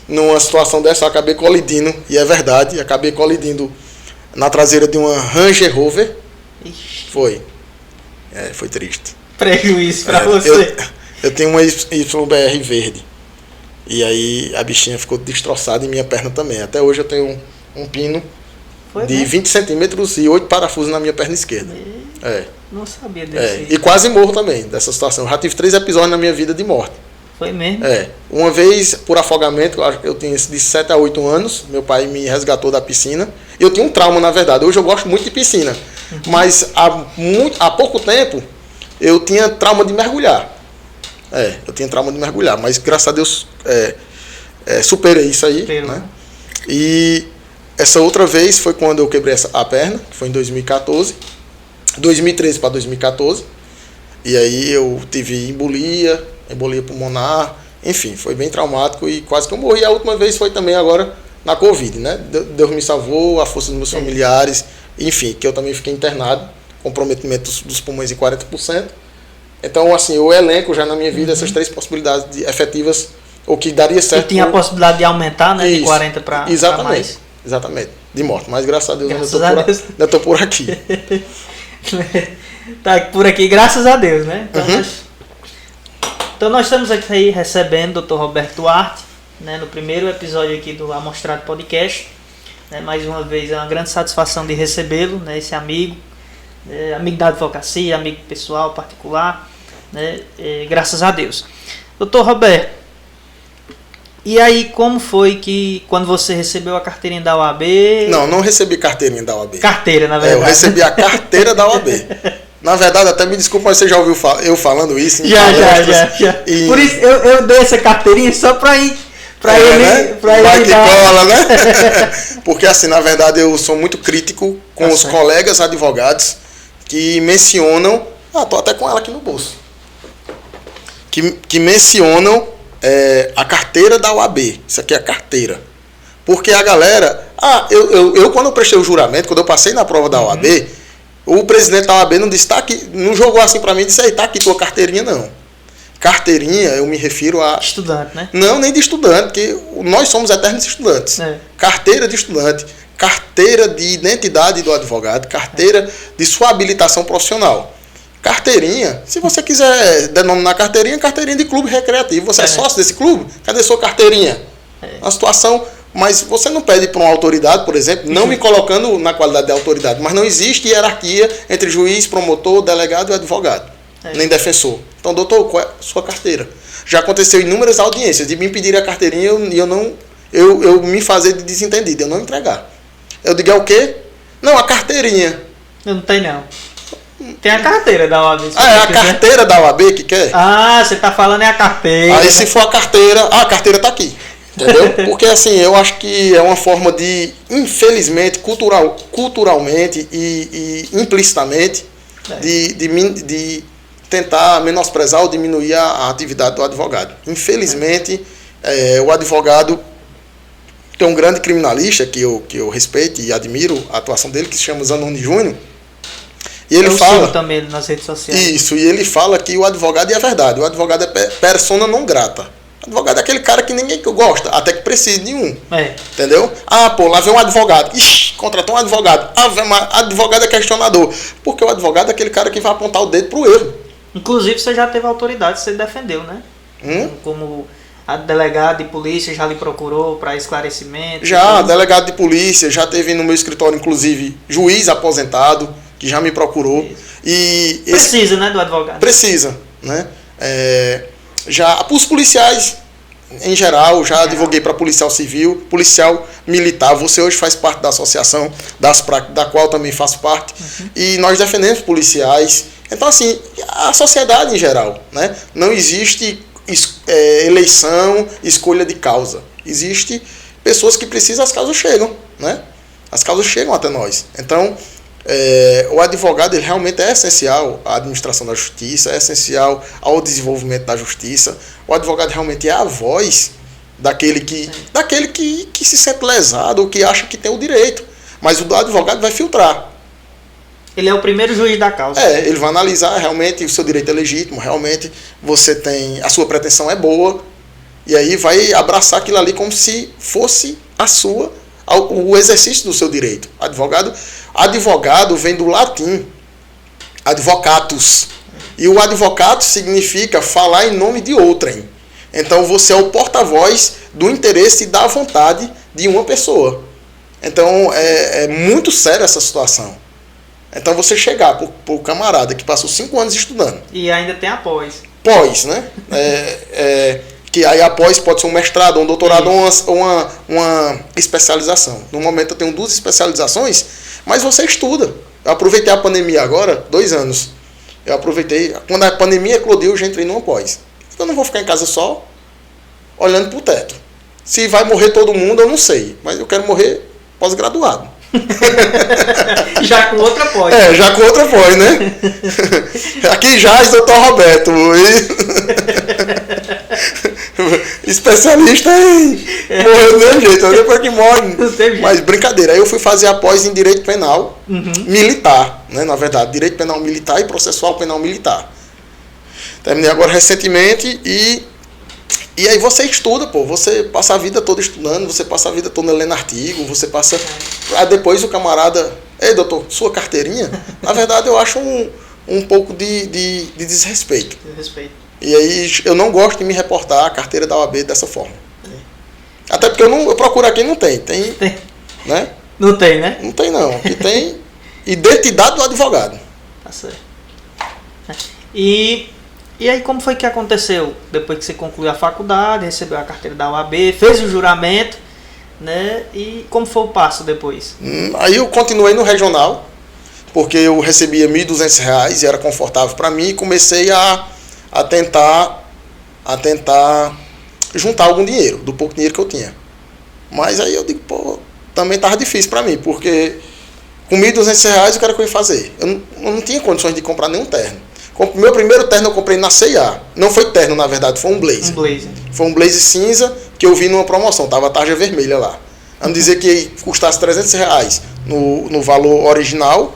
numa situação dessa, eu acabei colidindo, e é verdade, acabei colidindo na traseira de uma Ranger Rover. Ixi. Foi triste. Prejuízo pra você. Eu tenho uma YBR verde. E aí a bichinha ficou destroçada e minha perna também. Até hoje eu tenho um pino de 20 centímetros e 8 parafusos na minha perna esquerda. Não sabia desse. E quase morro também dessa situação. Eu já tive 3 episódios na minha vida de morte. Foi mesmo? Uma vez por afogamento, eu tinha de 7 a 8 anos, meu pai me resgatou da piscina. Eu tinha um trauma, na verdade. Hoje eu gosto muito de piscina. Mas há pouco tempo eu tinha trauma de mergulhar. Eu tinha trauma de mergulhar, mas graças a Deus superei isso aí. Né? E essa outra vez foi quando eu quebrei a perna, que foi em 2014. 2013 para 2014. E aí eu tive embolia pulmonar, enfim, foi bem traumático e quase que eu morri. A última vez foi também agora na Covid, né? Deus me salvou, a força dos meus familiares, enfim, que eu também fiquei internado, comprometimento dos pulmões em 40%. Então, assim, eu elenco já na minha vida essas 3 possibilidades efetivas, o que daria certo. E tinha a possibilidade de aumentar, né? De 40 para mais. Exatamente, de morte. Mas graças a Deus ainda estou por aqui. Tá por aqui, graças a Deus, né? Então nós estamos aqui recebendo o Dr. Roberto Duarte, né, no primeiro episódio aqui do Amostrado Podcast. Né, mais uma vez é uma grande satisfação de recebê-lo, né, esse amigo, amigo da advocacia, amigo pessoal, particular, né, graças a Deus. Dr. Roberto, e aí como foi que quando você recebeu a carteirinha da OAB... Não recebi carteirinha da OAB. Carteira, na verdade. Eu recebi a carteira da OAB. Na verdade, até me desculpa, mas você já ouviu eu falando isso? Já. E... Por isso, eu dei essa carteirinha só para ir... Né? Vai que cola, né? Porque assim, na verdade, eu sou muito crítico com os colegas advogados que mencionam... tô até com ela aqui no bolso. Que mencionam a carteira da OAB. Isso aqui é a carteira. Porque a galera... eu quando eu prestei o juramento, quando eu passei na prova da OAB... O presidente da OAB não disse, tá aqui, não jogou assim para mim e disse, aí, tá aqui tua carteirinha, não. Carteirinha, eu me refiro a... Estudante, né? Não, nem de estudante, porque nós somos eternos estudantes. Carteira de estudante, carteira de identidade do advogado, carteira de sua habilitação profissional. Carteirinha, se você quiser denominar carteirinha de clube recreativo. Você é sócio desse clube? Cadê sua carteirinha? Uma situação... Mas você não pede para uma autoridade, por exemplo, não me colocando na qualidade de autoridade, mas não existe hierarquia entre juiz, promotor, delegado e advogado, nem defensor. Então, doutor, qual é a sua carteira? Já aconteceu inúmeras audiências de me pedir a carteirinha e eu me fazer de desentendido, eu não entregar. Eu digo, é o quê? Não, a carteirinha. Não tem não. Tem a carteira da OAB. É a carteira da OAB que quer? Você tá falando é a carteira. Aí se for a carteira, a carteira tá aqui. Entendeu? Porque assim, eu acho que é uma forma de, infelizmente, culturalmente e implicitamente, de tentar menosprezar ou diminuir a atividade do advogado. Infelizmente, o advogado tem um grande criminalista que eu respeito e admiro a atuação dele, que se chama Zanoni Júnior. E ele fala também nas redes sociais. Isso, e ele fala que o advogado, e é verdade, o advogado é persona non grata. Advogado é aquele cara que ninguém gosta, até que precise de um. Entendeu? Lá vem um advogado. Ixi, contratou um advogado. Advogado é questionador. Porque o advogado é aquele cara que vai apontar o dedo pro erro. Inclusive, você já teve autoridade, você defendeu, né? Como a delegado de polícia já lhe procurou para esclarecimento? Já, delegado de polícia, já teve no meu escritório, inclusive, juiz aposentado, que já me procurou. E precisa, né, do advogado? Precisa, né? Já os policiais em geral, já advoguei para policial civil, policial militar. Você hoje faz parte da associação da qual também faço parte. E nós defendemos policiais. Então, assim, a sociedade em geral, né? Não existe eleição, escolha de causa. Existe pessoas que precisam, as causas chegam, né? As causas chegam até nós. Então, o advogado ele realmente é essencial à administração da justiça, é essencial ao desenvolvimento da justiça. O advogado realmente é a voz daquele que se sente lesado ou que acha que tem o direito. Mas o advogado vai filtrar. Ele é o primeiro juiz da causa. Ele vai analisar realmente o seu direito é legítimo, realmente a sua pretensão é boa, e aí vai abraçar aquilo ali como se fosse o exercício do seu direito. Advogado vem do latim, advocatus. E o advocatus significa falar em nome de outrem. Então você é o porta-voz do interesse e da vontade de uma pessoa. Então é muito séria essa situação. Então você chegar para o camarada que passou 5 anos estudando. E ainda tem a pós. Pós, né? Que aí após pode ser um mestrado, um doutorado ou uma especialização. No momento eu tenho 2 especializações, mas você estuda. Eu aproveitei a pandemia agora, 2 anos. Eu aproveitei, quando a pandemia eclodiu, eu já entrei numa pós. Eu não vou ficar em casa só, olhando para o teto. Se vai morrer todo mundo, eu não sei. Mas eu quero morrer pós-graduado. Já com outra pós. Já com outra pós, né? Aqui já é o doutor Roberto. Especialista em morrer do mesmo jeito, depois que morre. Mas brincadeira, aí eu fui fazer a pós em direito penal militar, né? Na verdade, direito penal militar e processual penal militar. Terminei agora recentemente e aí você estuda, você passa a vida toda estudando, você passa a vida toda lendo artigo, você passa... Aí depois o camarada, ei doutor, sua carteirinha? Na verdade eu acho um pouco de desrespeito. E aí eu não gosto de me reportar a carteira da OAB dessa forma. Até porque eu procuro aqui e não tem. Tem, né? Não tem, né? Não tem não. Aqui tem identidade do advogado. Tá certo. E aí como foi que aconteceu? Depois que você concluiu a faculdade, recebeu a carteira da OAB, fez o juramento, né? E como foi o passo depois? Aí eu continuei no regional, porque eu recebia R$ 1.200 e era confortável para mim, e comecei a tentar juntar algum dinheiro, do pouco dinheiro que eu tinha. Mas aí eu digo, também estava difícil para mim, porque com R$ 1.200 o que era que eu ia fazer? Eu não tinha condições de comprar nenhum terno. Meu primeiro terno eu comprei na C&A. Não foi terno, na verdade, foi um blazer. Foi um blazer cinza que eu vi numa promoção, tava a tarja vermelha lá. Vamos dizer que custasse R$300 no valor original,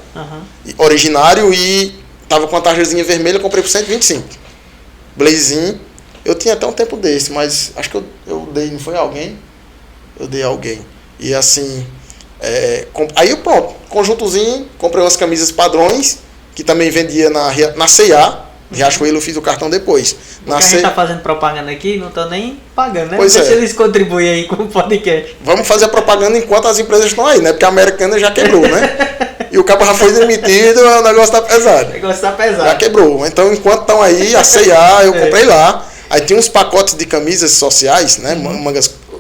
originário, e tava com a tarjazinha vermelha, eu comprei por 125. Blazezinho. Eu tinha até um tempo desse, mas acho que eu dei, não foi alguém? Eu dei a alguém. E assim, aí pronto, conjuntozinho, comprei umas camisas padrões, que também vendia na C&A, Riachuelo, eu fiz o cartão depois. Porque a gente tá fazendo propaganda aqui, não tô nem pagando, né? Pois não sei se eles contribuem aí com o podcast. Vamos fazer a propaganda enquanto as empresas estão aí, né? Porque a Americana já quebrou, né? E o cabo já foi demitido, o negócio tá pesado. O negócio tá pesado. Já quebrou. Então, enquanto estão aí, a C&A, eu comprei lá. Aí tinha uns pacotes de camisas sociais, né?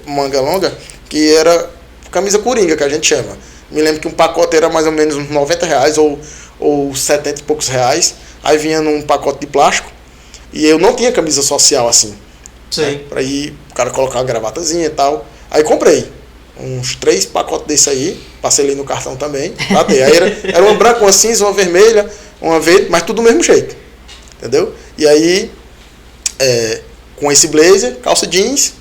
Manga longa, que era camisa coringa, que a gente chama. Me lembro que um pacote era mais ou menos uns R$90 ou 70 e poucos reais. Aí vinha num pacote de plástico. E eu não tinha camisa social assim. Sim. Né? Pra ir, o cara colocar uma gravatazinha e tal. Aí comprei uns 3 pacotes desse aí. Passei ali no cartão também. Batei. Aí era uma branca, uma cinza, uma vermelha, uma verde, mas tudo do mesmo jeito. Entendeu? E aí, com esse blazer, calça jeans,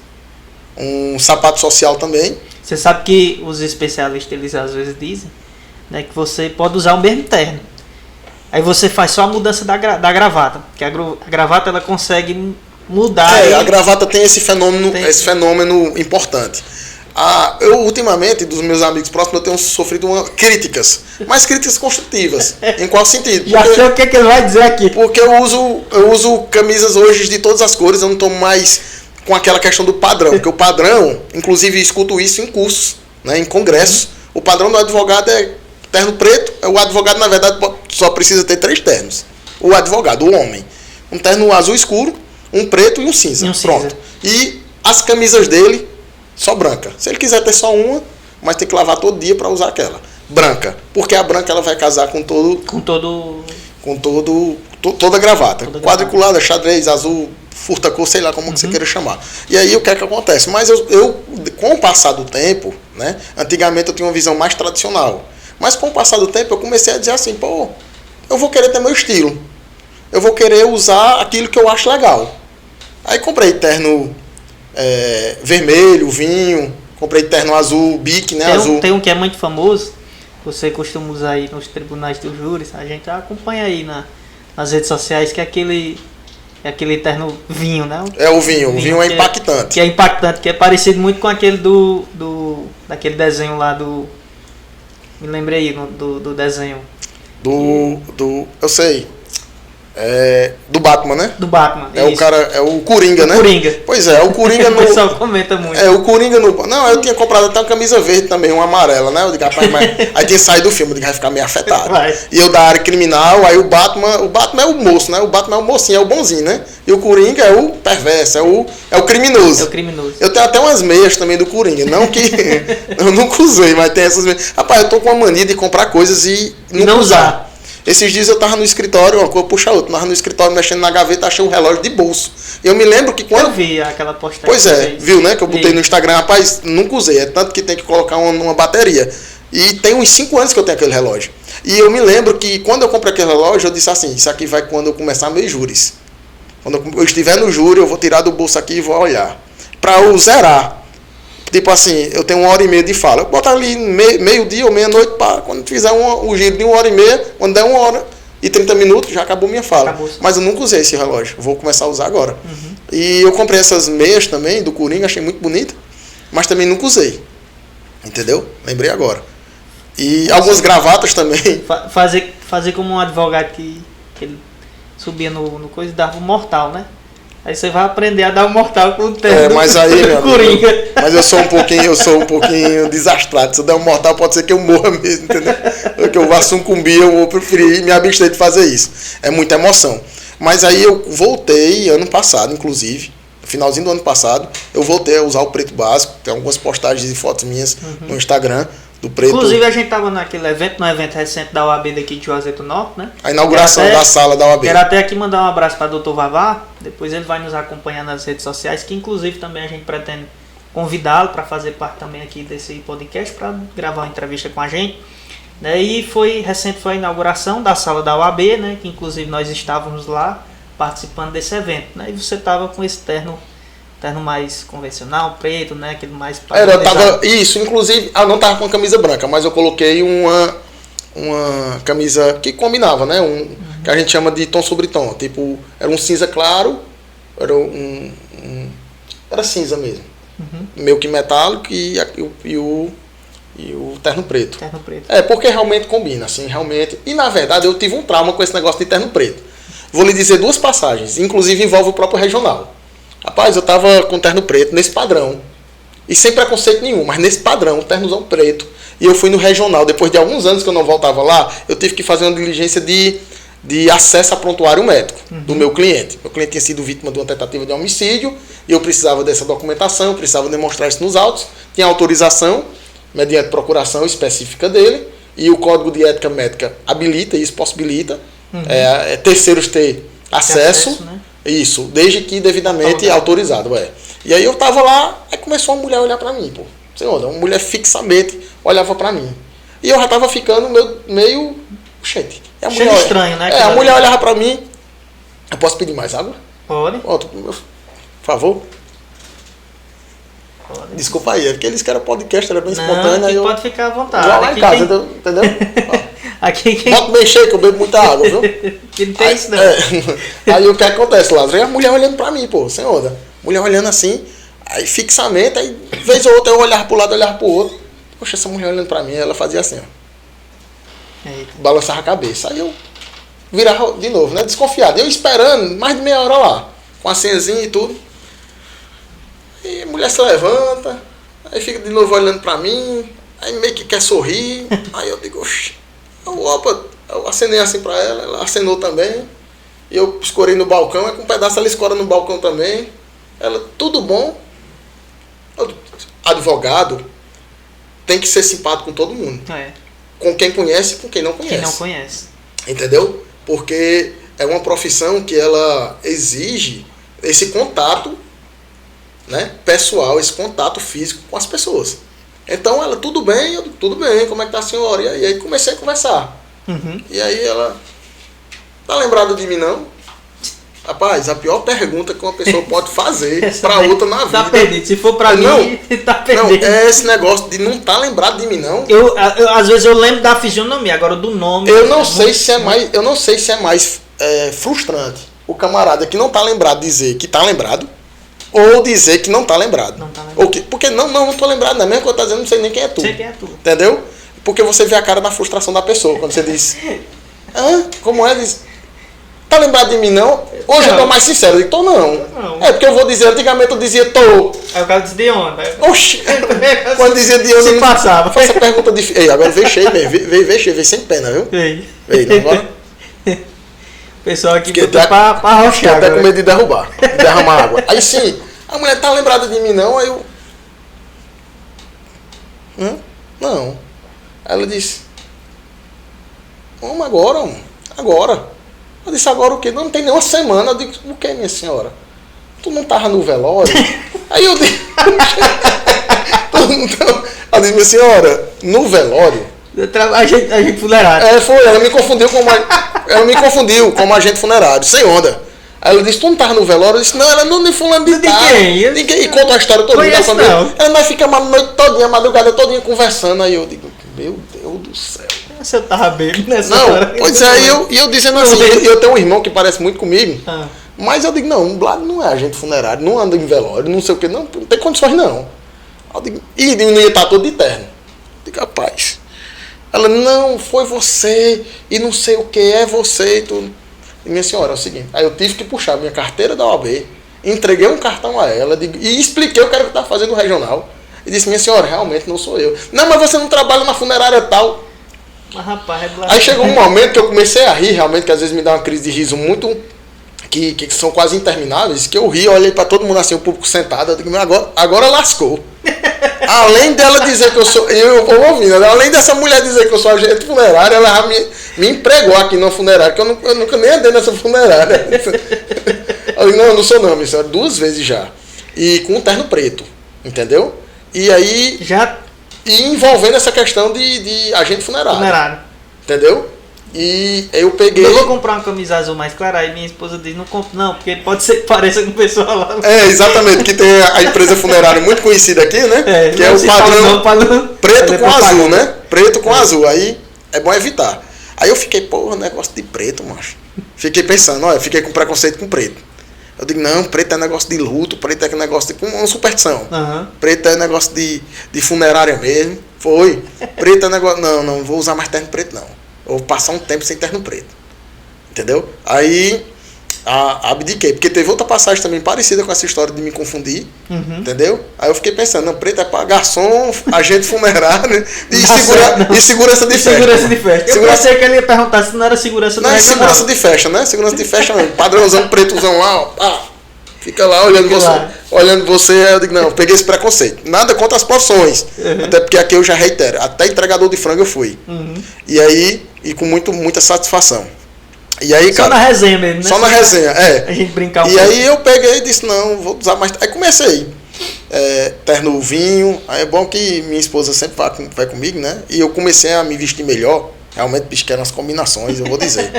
um sapato social também. Você sabe que os especialistas, eles às vezes dizem, né, que você pode usar o mesmo terno. Aí você faz só a mudança da gravata. Porque a gravata ela consegue mudar. A gravata tem esse fenômeno importante. Eu, ultimamente, dos meus amigos próximos, eu tenho sofrido críticas. Mas críticas construtivas. Em qual sentido? Já sei o que ele vai dizer aqui. Porque eu uso camisas hoje de todas as cores, eu não estou mais com aquela questão do padrão. Porque o padrão, inclusive escuto isso em cursos, né, em congressos, o padrão do advogado é terno preto. O advogado, na verdade, só precisa ter 3 ternos. O advogado, o homem. Um terno azul escuro, um preto e um cinza. Pronto. E as camisas dele, só branca. Se ele quiser ter só uma, mas tem que lavar todo dia para usar aquela. Branca. Porque a branca ela vai casar com toda a gravata. Quadriculada, xadrez, azul, furta-cor, sei lá como que você queira chamar. E aí o que é que acontece? Mas eu com o passar do tempo, né? Antigamente eu tinha uma visão mais tradicional. Mas com o passar do tempo eu comecei a dizer assim, eu vou querer ter meu estilo. Eu vou querer usar aquilo que eu acho legal. Aí comprei terno vermelho, vinho, comprei terno azul, bique, né? Tem um que é muito famoso, você costuma usar aí nos tribunais dos júris, a gente acompanha aí nas redes sociais, que é aquele terno vinho, né? O vinho é impactante. Que é impactante, que é parecido muito com aquele daquele desenho lá me lembrei do desenho. Eu sei. Do Batman, né? Do Batman. O cara, é o Coringa, né? Coringa. Pois é, o Coringa no. O pessoal comenta muito. O Coringa no. Não, eu tinha comprado até uma camisa verde também, uma amarela, né? Eu digo, rapaz, aí tinha saído do filme, eu digo, vai ficar meio afetado. E eu da área criminal, aí o Batman é o moço, né? O Batman é o mocinho, é o bonzinho, né? E o Coringa é o perverso, é o criminoso. É o criminoso. Eu tenho até umas meias também do Coringa, não que eu nunca usei, mas tem essas meias. Rapaz, eu tô com uma mania de comprar coisas e não usar. Esses dias eu tava no escritório, uma coisa puxa a outra, tava no escritório mexendo na gaveta, achei um relógio de bolso. Eu me lembro que quando... Eu vi aquela postagem. Pois viu, né? Que eu botei no Instagram, rapaz, nunca usei, é tanto que tem que colocar uma bateria. E tem uns 5 anos que eu tenho aquele relógio. E eu me lembro que quando eu comprei aquele relógio, eu disse assim, isso aqui vai quando eu começar meus júris. Quando eu estiver no júri, eu vou tirar do bolso aqui e vou olhar. Pra eu zerar. Tipo assim, eu tenho 1h30 de fala. Eu boto ali meio-dia ou meia-noite, quando fizer o giro de 1h30, quando der 1h30, já acabou minha fala. Mas eu nunca usei esse relógio. Vou começar a usar agora. E eu comprei essas meias também, do Coringa, achei muito bonita. Mas também nunca usei. Entendeu? Lembrei agora. E algumas gravatas também. Fazer como um advogado que ele subia no coisa e dava um mortal, né? Aí você vai aprender a dar um mortal com o terno mas aí, do Coringa. Mas eu sou um pouquinho desastrado. Se eu der um mortal, pode ser que eu morra mesmo, entendeu? Porque eu vou sucumbir, eu vou preferir me abster de fazer isso. É muita emoção. Mas aí eu voltei, ano passado, inclusive, no finalzinho do ano passado, eu voltei a usar o preto básico. Tem algumas postagens e fotos minhas no Instagram. Do preto. Inclusive a gente estava no evento recente da OAB daqui de Juazeiro do Norte, né? A inauguração da sala da OAB. Quero até aqui mandar um abraço para o Dr. Vavá, depois ele vai nos acompanhar nas redes sociais, que inclusive também a gente pretende convidá-lo para fazer parte também aqui desse podcast, para gravar uma entrevista com a gente. Né? E recente foi a inauguração da sala da OAB, né? Que inclusive nós estávamos lá participando desse evento, né? E você estava com esse terno terno mais convencional, preto, né? Aquele mais Era, eu tava. Isso, inclusive, eu não tava com a camisa branca, mas eu coloquei uma camisa que combinava, né? Que a gente chama de tom sobre tom. Tipo, era um cinza claro, era era cinza mesmo. Meio que metálico e o terno preto. Terno preto. É, porque realmente combina, assim, realmente. E na verdade eu tive um trauma com esse negócio de terno preto. Vou lhe dizer duas passagens, inclusive envolve o próprio regional. Rapaz, eu tava com terno preto nesse padrão. E sem preconceito nenhum, mas nesse padrão, ternozão preto. E eu fui no regional, depois de alguns anos que eu não voltava lá, eu tive que fazer uma diligência de acesso a prontuário médico do meu cliente. Meu cliente tinha sido vítima de uma tentativa de homicídio, e eu precisava dessa documentação, precisava demonstrar isso nos autos, tinha autorização, mediante procuração específica dele, e o Código de Ética Médica habilita, isso possibilita, terceiros ter acesso, né? Isso, desde que devidamente autorizado. E aí eu tava lá, aí começou uma mulher a olhar pra mim, pô. Senhor, uma mulher fixamente olhava pra mim. E eu já tava ficando meio... Gente, cheio estranho, né? A mulher olhava pra mim. Eu posso pedir mais água? Pode. Por favor. Pode. Desculpa aí, é porque eles querem podcast, era bem espontâneo. Aí pode ficar à vontade. Igual lá em casa, entendeu? Aqui bota bem cheio que eu bebo muita água, viu? Que não tem isso não. Aí o que acontece, Lázaro? E a mulher olhando pra mim, pô, senhora. Mulher olhando assim, aí fixamente, aí vez ou outra eu olhava pro lado, olhava pro outro. Poxa, essa mulher olhando pra mim, ela fazia assim, ó. Eita. Balançava a cabeça. Aí eu virava de novo, né? Desconfiado. Eu esperando mais de meia hora lá, com a senhazinha e tudo. E a mulher se levanta, aí fica de novo olhando pra mim, aí meio que quer sorrir. Aí eu digo, oxi. Eu acenei assim pra ela, ela acenou também. E eu escorei no balcão, aí com um pedaço ela escora no balcão também. Ela, tudo bom? Advogado tem que ser simpático com todo mundo. Com quem conhece e com quem não conhece. Quem não conhece. Entendeu? Porque é uma profissão que ela exige esse contato, né, pessoal, esse contato físico com as pessoas. Então ela, tudo bem? Eu digo, tudo bem, como é que tá a senhora? E aí comecei a conversar. E aí ela, tá lembrada de mim não? Rapaz, a pior pergunta que uma pessoa pode fazer pra outra na vida. Tá perdido, se for pra mim, tá perdido. Não, é esse negócio de não tá lembrado de mim não. Às vezes eu lembro da fisionomia, agora do nome. Eu não sei se é mais frustrante o camarada que não tá lembrado dizer que tá lembrado, ou dizer que não tá lembrado. Não tá lembrado. Porque não tô lembrado, não é mesmo que eu tô dizendo, não sei nem quem é tu. Sei quem é tu. Entendeu? Porque você vê a cara da frustração da pessoa, quando você diz, como é? Diz, tá lembrado de mim não? Hoje eu tô mais sincero, eu digo, tô não. É porque eu vou dizer, antigamente eu dizia tô. Aí o cara disse de onde? Oxi! Quando dizia de onde, se passava. Faça pergunta difícil. Ei, agora veio cheio mesmo, veio sem pena, viu? Veio, agora. O pessoal aqui botou pra arrochar. Até com medo de derramar água. Aí sim, a mulher tá lembrada de mim não? Aí eu... Não. Aí ela disse, vamos agora, homem. Agora. Eu disse, agora o quê? Não tem nem uma semana. Eu digo, o que, minha senhora? Tu não tava no velório? Aí eu disse... Ela disse, minha senhora, no velório... Agente funerário. Foi, ela me confundiu como agente funerário, sem onda. Aí ela disse, tu não tava no velório? Eu disse, não, ela não me fulano de tal. Ninguém. E conta a história toda da família. Ela vai ficar a noite todinha, a madrugada todinha conversando. Aí eu digo, meu Deus do céu. Se eu tava bêbado nessa hora. Pois é, eu dizendo assim, eu tenho um irmão que parece muito comigo, mas eu digo, não, um Blado não é agente funerário, não anda em velório, não sei o que, não tem condições não. Eu digo, e não ia estar todo de terno. Eu digo, rapaz. Ela, não, foi você, e não sei o que, é você e tudo. E minha senhora, é o seguinte, aí eu tive que puxar minha carteira da OAB, entreguei um cartão a ela, e expliquei o que era que eu estava fazendo no regional. E disse, minha senhora, realmente não sou eu. Não, mas você não trabalha na funerária tal. Mas rapaz, aí chegou um momento que eu comecei a rir, realmente, que às vezes me dá uma crise de riso muito, que são quase intermináveis, que eu ri, olhei para todo mundo assim, o público sentado, eu digo, agora lascou. Além dela dizer que eu sou, eu vou ouvindo, além dessa mulher dizer que eu sou agente funerário, ela já me empregou aqui na funerária, que eu nunca nem andei nessa funerária. Eu digo, não, eu não sou não, minha senhora, 2 vezes já. E com um terno preto, entendeu? E aí... Já... E envolvendo essa questão de agente funerário. Entendeu? E eu peguei... Eu vou comprar uma camisa azul mais clara, aí minha esposa diz, não compro não, porque pode ser que pareça com o pessoal lá. Exatamente, que tem a empresa funerária muito conhecida aqui, né? Que é o padrão preto com azul, né? Preto com azul, aí é bom evitar. Aí eu fiquei, porra, negócio de preto, macho. Fiquei pensando, olha, fiquei com preconceito com preto. Eu digo, não, preto é negócio de luto, preto é negócio de uma superstição. Preto é negócio de funerária mesmo. Foi. Preto é negócio... Não vou usar mais terno preto, não. Eu vou passar um tempo sem terno preto. Entendeu? Aí abdiquei. Porque teve outra passagem também parecida com essa história de me confundir. Entendeu? Aí eu fiquei pensando, não, preto é para garçom, agente funerário e segurança de festa. Segurança de festa. Eu pensei que ele ia perguntar se não era segurança não, segurança de festa, né? Segurança de festa mesmo. Padrãozão pretozão lá, ó. Pá, fica lá olhando você. Lá. Olhando você, eu digo, não, eu peguei esse preconceito. Nada contra as profissões. Até porque aqui eu já reitero. Até entregador de frango eu fui. E aí, e com muita satisfação. E aí, só na resenha mesmo, né? Só na resenha, A gente brincar um pouco. Aí eu peguei e disse, não, vou usar mais. Aí comecei. Terno vinho. Aí é bom que minha esposa sempre vai comigo, né? E eu comecei a me vestir melhor. Realmente pisquei nas combinações, eu vou dizer.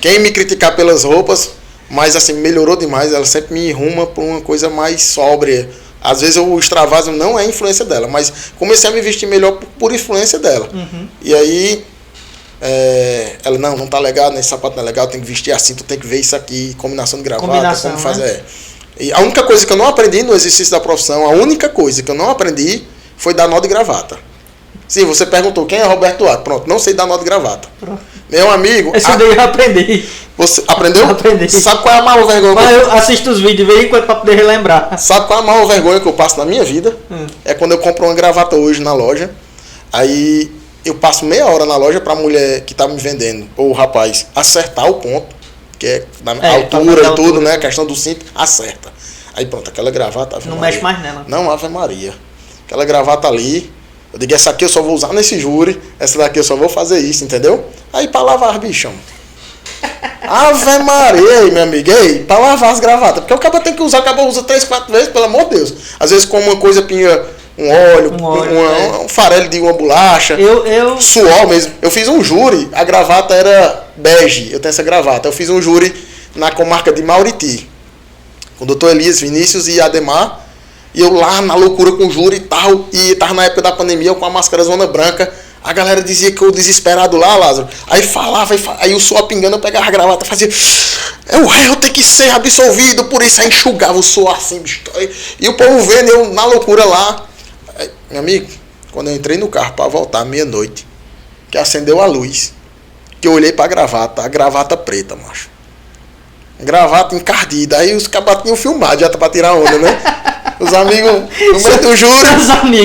Quem me criticar pelas roupas, mas assim, melhorou demais. Ela sempre me arruma por uma coisa mais sóbria. Às vezes o extravaso não é influência dela, mas comecei a me vestir melhor por influência dela. E aí... ela, não tá legal, esse sapato não é legal, tem que vestir assim, tu tem que ver isso aqui, combinação de gravata, como fazer. Né? E a única coisa que eu não aprendi no exercício da profissão, a única coisa que eu não aprendi foi dar nó de gravata. Sim, você perguntou quem é Roberto Duarte, pronto, não sei dar nó de gravata. Pronto. Meu amigo... Esse daí eu aprendi. Você aprendeu? Aprendi. Sabe qual é a maior vergonha? Mas eu assisto os vídeos de vez em quando pra poder relembrar. Sabe qual é a maior vergonha que eu passo na minha vida? É quando eu compro uma gravata hoje na loja, aí... eu passo meia hora na loja pra mulher que tá me vendendo, ou o rapaz, acertar o ponto, que é na altura e tudo, né? A questão do cinto, acerta. Aí pronto, aquela gravata... Ave não Maria. Mexe mais nela. Não, Ave Maria. Aquela gravata ali, eu digo, essa aqui eu só vou usar nesse júri, essa daqui eu só vou fazer isso, entendeu? Aí pra lavar, bichão. Ave Maria, meu amigo. Ei, pra lavar as gravatas. Porque o cara tem que usar, o cara usa 3, 4 vezes, pelo amor de Deus. Às vezes com uma coisa pinga... um óleo, um farelo de uma bolacha, suor mesmo. Eu fiz um júri, a gravata era bege, eu tenho essa gravata. Eu fiz um júri na comarca de Mauriti, com o doutor Elias, Vinícius e Ademar, e eu lá na loucura com o júri e tal, e tava na época da pandemia, eu com a máscara zona branca, a galera dizia que eu desesperado lá, Lázaro, aí falava, aí o suor pingando, eu pegava a gravata, fazia, o réu tem que ser absolvido por isso, aí enxugava o suor assim, e o povo vendo eu na loucura lá. Meu amigo, quando eu entrei no carro para voltar meia-noite, que acendeu a luz, que eu olhei para a gravata preta, macho. Gravata encardida. Aí os cabas tinham filmado já para tirar onda, né? Os amigos, no meio do júri.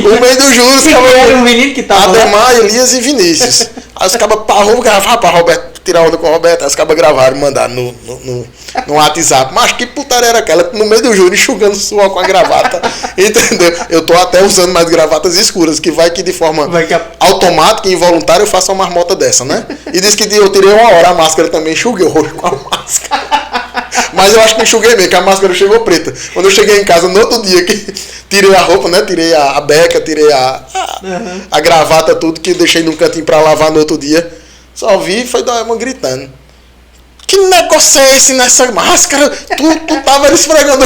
No meio do júri, os cabas. Era um menino que tava Ademar, Elias e Vinícius. Aí os cabas, vamos gravar para Roberto, tirar onda com o Roberto. Aí os cabas gravaram e mandaram no WhatsApp. Mas que putaria era aquela? No meio do júri, enxugando suor com a gravata. Entendeu? Eu tô até usando mais gravatas escuras, que vai que de forma automática e involuntária eu faço uma marmota dessa, né? E disse que eu tirei uma hora a máscara também, enxuguei o rosto com a máscara. Mas eu acho que enxuguei mesmo, que a máscara chegou preta. Quando eu cheguei em casa, no outro dia, que tirei a roupa, né? Tirei a beca, tirei a gravata, tudo, que deixei num cantinho pra lavar no outro dia. Só vi e foi dar uma gritando. Que negócio é esse nessa máscara? Tu tava esfregando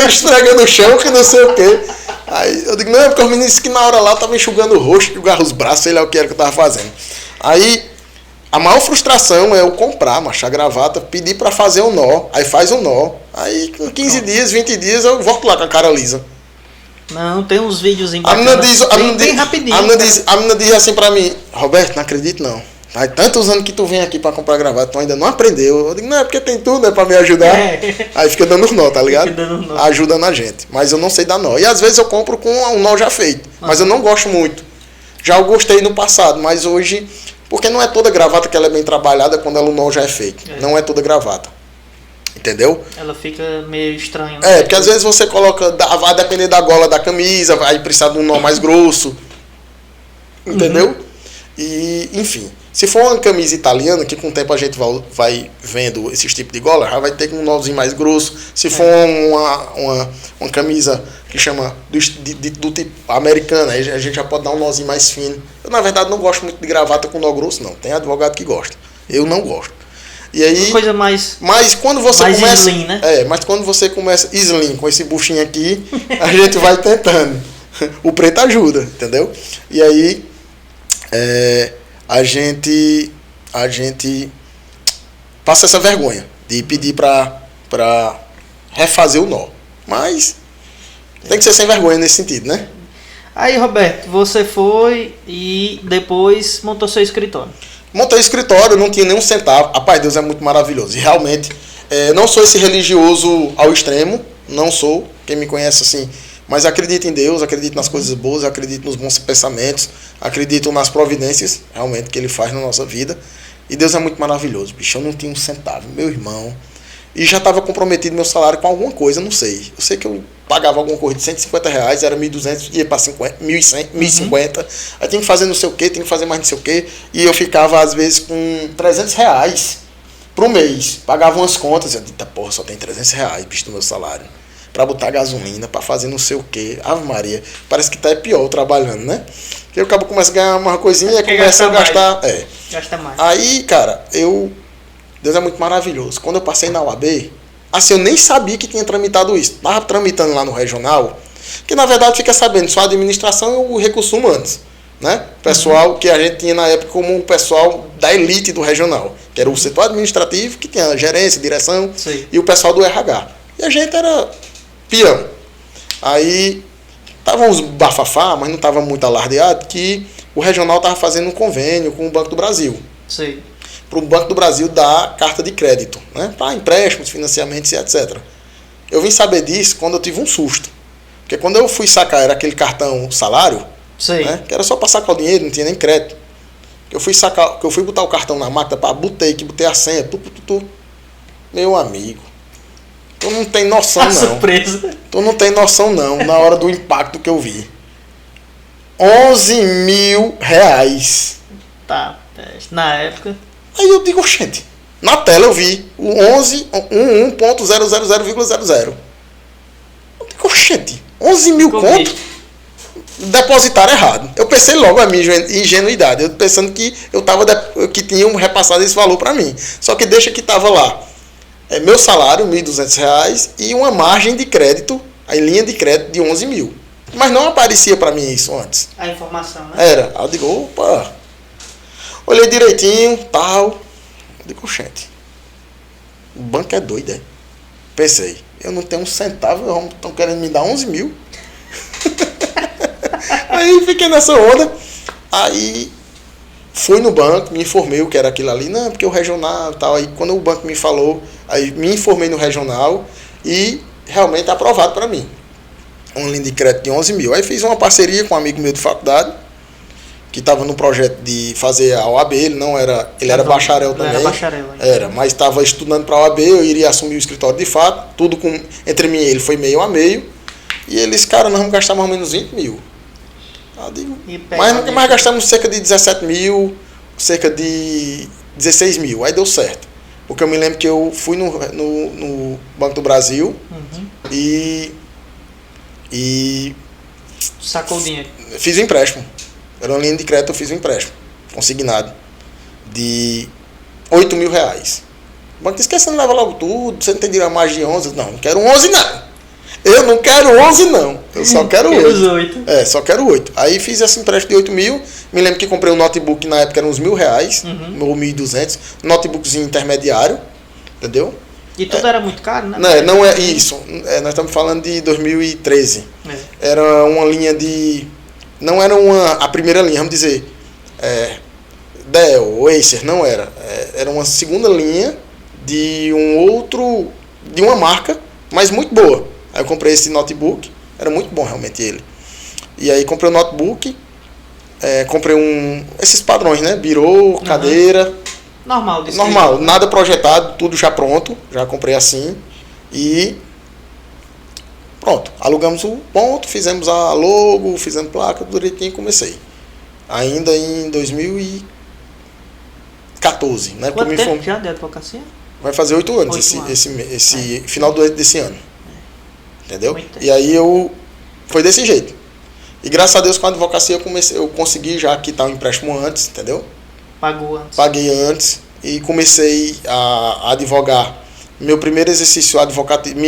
esfregando o chão, que não sei o quê. Aí eu digo, não, porque os meninos que na hora lá estavam enxugando o rosto, enxugar os braços, sei lá o que era que eu tava fazendo. Aí a maior frustração é eu comprar, macho, a gravata, pedir pra fazer um nó, aí faz um nó, aí com 15 dias, 20 dias eu volto lá com a cara lisa. Não, tem uns vídeos em bem rapidinho. A menina diz assim pra mim, Roberto, não acredito não. Faz tantos anos que tu vem aqui pra comprar gravata, tu ainda não aprendeu. Eu digo, não, é porque tem tudo, né, pra me ajudar. Aí fica dando nó, tá ligado? Ajudando a gente. Mas eu não sei dar nó. E às vezes eu compro com um nó já feito. Mas eu não gosto muito. Já eu gostei no passado, mas hoje... Porque não é toda gravata que ela é bem trabalhada quando o nó já é feito. Não é toda gravata. Entendeu? Ela fica meio estranha. Né? Porque às vezes você coloca... Vai depender da gola da camisa, vai precisar de um nó mais grosso. Entendeu? E, enfim... Se for uma camisa italiana, que com o tempo a gente vai vendo esses tipos de gola, já vai ter um nozinho mais grosso. Se for uma camisa que chama do tipo americano, aí a gente já pode dar um nozinho mais fino. Eu, na verdade, não gosto muito de gravata com nó grosso, não. Tem advogado que gosta. Eu não gosto. E aí, uma coisa mais. Mas quando você mais começa. Slim, né? Mas quando você começa slim, com esse buchinho aqui, a gente vai tentando. O preto ajuda, entendeu? E aí a gente passa essa vergonha de pedir pra refazer o nó. Mas tem que ser sem vergonha nesse sentido, né? Aí, Roberto, você foi e depois montou seu escritório. Montei o escritório, não tinha nenhum centavo. Rapaz, Deus é muito maravilhoso. E realmente, não sou esse religioso ao extremo, não sou, quem me conhece assim, mas acredito em Deus, acredito nas coisas boas, acredito nos bons pensamentos, acredito nas providências, realmente, que Ele faz na nossa vida. E Deus é muito maravilhoso, bicho. Eu não tinha um centavo, meu irmão. E já estava comprometido meu salário com alguma coisa, não sei. Eu sei que eu pagava alguma coisa de R$150, era 1.200, ia para 1.100, 1.050. Aí tinha que fazer não sei o quê, tinha que fazer mais não sei o quê. E eu ficava, às vezes, com R$300 pro mês. Pagava umas contas. Eu disse, porra, só tem R$300, bicho, do meu salário. Para botar gasolina, para fazer não sei o quê. Ave Maria, parece que tá pior trabalhando, né? Porque o cabo começa a ganhar uma coisinha e começa a gastar. Gasta mais. Aí, cara, Deus é muito maravilhoso. Quando eu passei na UAB, assim, eu nem sabia que tinha tramitado isso. Estava tramitando lá no regional, que na verdade fica sabendo só a administração e o recurso humanos, né? Pessoal que a gente tinha na época como o pessoal da elite do regional, que era o setor administrativo, que tinha gerência, direção, Sim. E o pessoal do RH. E a gente era peão. Aí tava uns bafafá, mas não estava muito alardeado, que o regional estava fazendo um convênio com o Banco do Brasil. Sim. Para o Banco do Brasil dar carta de crédito, né? Para empréstimos, financiamentos e etc. Eu vim saber disso quando eu tive um susto. Porque quando eu fui sacar, era aquele cartão salário, né? Que era só para sacar o dinheiro, não tinha nem crédito. Eu fui botar o cartão na máquina, botei a senha, Meu amigo, tu não tem noção não. Surpresa. Tu não tem noção não, na hora do impacto que eu vi. R$11.000. Tá, na época... Aí eu digo, gente, na tela eu vi o 11.000,00. Eu digo, gente, 11 mil conto, depositaram errado. Eu pensei logo a minha ingenuidade, eu pensando que que tinham repassado esse valor para mim. Só que deixa que estava lá, meu salário, R$1.200, e uma margem de crédito, a linha de crédito de 11 mil. Mas não aparecia para mim isso antes. A informação, né? Era. Aí eu digo, opa... Olhei direitinho, tal. Eu digo, gente, o banco é doido, é? Pensei, eu não tenho um centavo, estão querendo me dar 11 mil. Aí fiquei nessa onda. Aí fui no banco, me informei o que era aquilo ali. Não, porque o regional e tal. Aí quando o banco me falou, aí me informei no regional e realmente aprovado para mim. Um linha de crédito de 11 mil. Aí fiz uma parceria com um amigo meu de faculdade, que estava no projeto de fazer a OAB, ele era bacharel também. Era bacharel. Era, mas estava estudando para a OAB, eu iria assumir o escritório de fato, tudo entre mim e ele foi meio a meio, e eles, cara, nós vamos gastar mais ou menos 20 mil. Eu digo, mas gastamos cerca de 17 mil, cerca de 16 mil, aí deu certo. Porque eu me lembro que eu fui no Banco do Brasil e sacou o dinheiro. Fiz o empréstimo. Era uma linha de crédito, eu fiz um empréstimo consignado de R$8 mil. O banco disse que você não leva logo tudo, você não tem direito a mais de 11. Não quero 11 não. Eu não quero 11 não. Eu só quero 8. Só quero 8. Aí fiz esse empréstimo de 8 mil. Me lembro que comprei um notebook, na época era uns R$1.000, ou 1.200. Notebookzinho intermediário, entendeu? E tudo era muito caro, né? Não é isso. Nós estamos falando de 2013. Era uma linha de... Não era a primeira linha, vamos dizer, Dell, Acer, não era. Era uma segunda linha de uma marca, mas muito boa. Aí eu comprei esse notebook, era muito bom realmente ele. E aí comprei o notebook, comprei esses padrões, né? Birô, cadeira. Normal, nada projetado, tudo já pronto, já comprei assim. E... pronto, alugamos o ponto, fizemos a logo, fizemos placa, tudo direitinho e comecei. Ainda em 2014, né? Quanto tempo já de advocacia? Vai fazer 8 anos, esse final desse ano. Entendeu? E aí eu foi desse jeito. E graças a Deus com a advocacia eu consegui já quitar o empréstimo antes, entendeu? Pagou antes. Paguei antes e comecei a advogar. Meu primeiro exercício advogativo,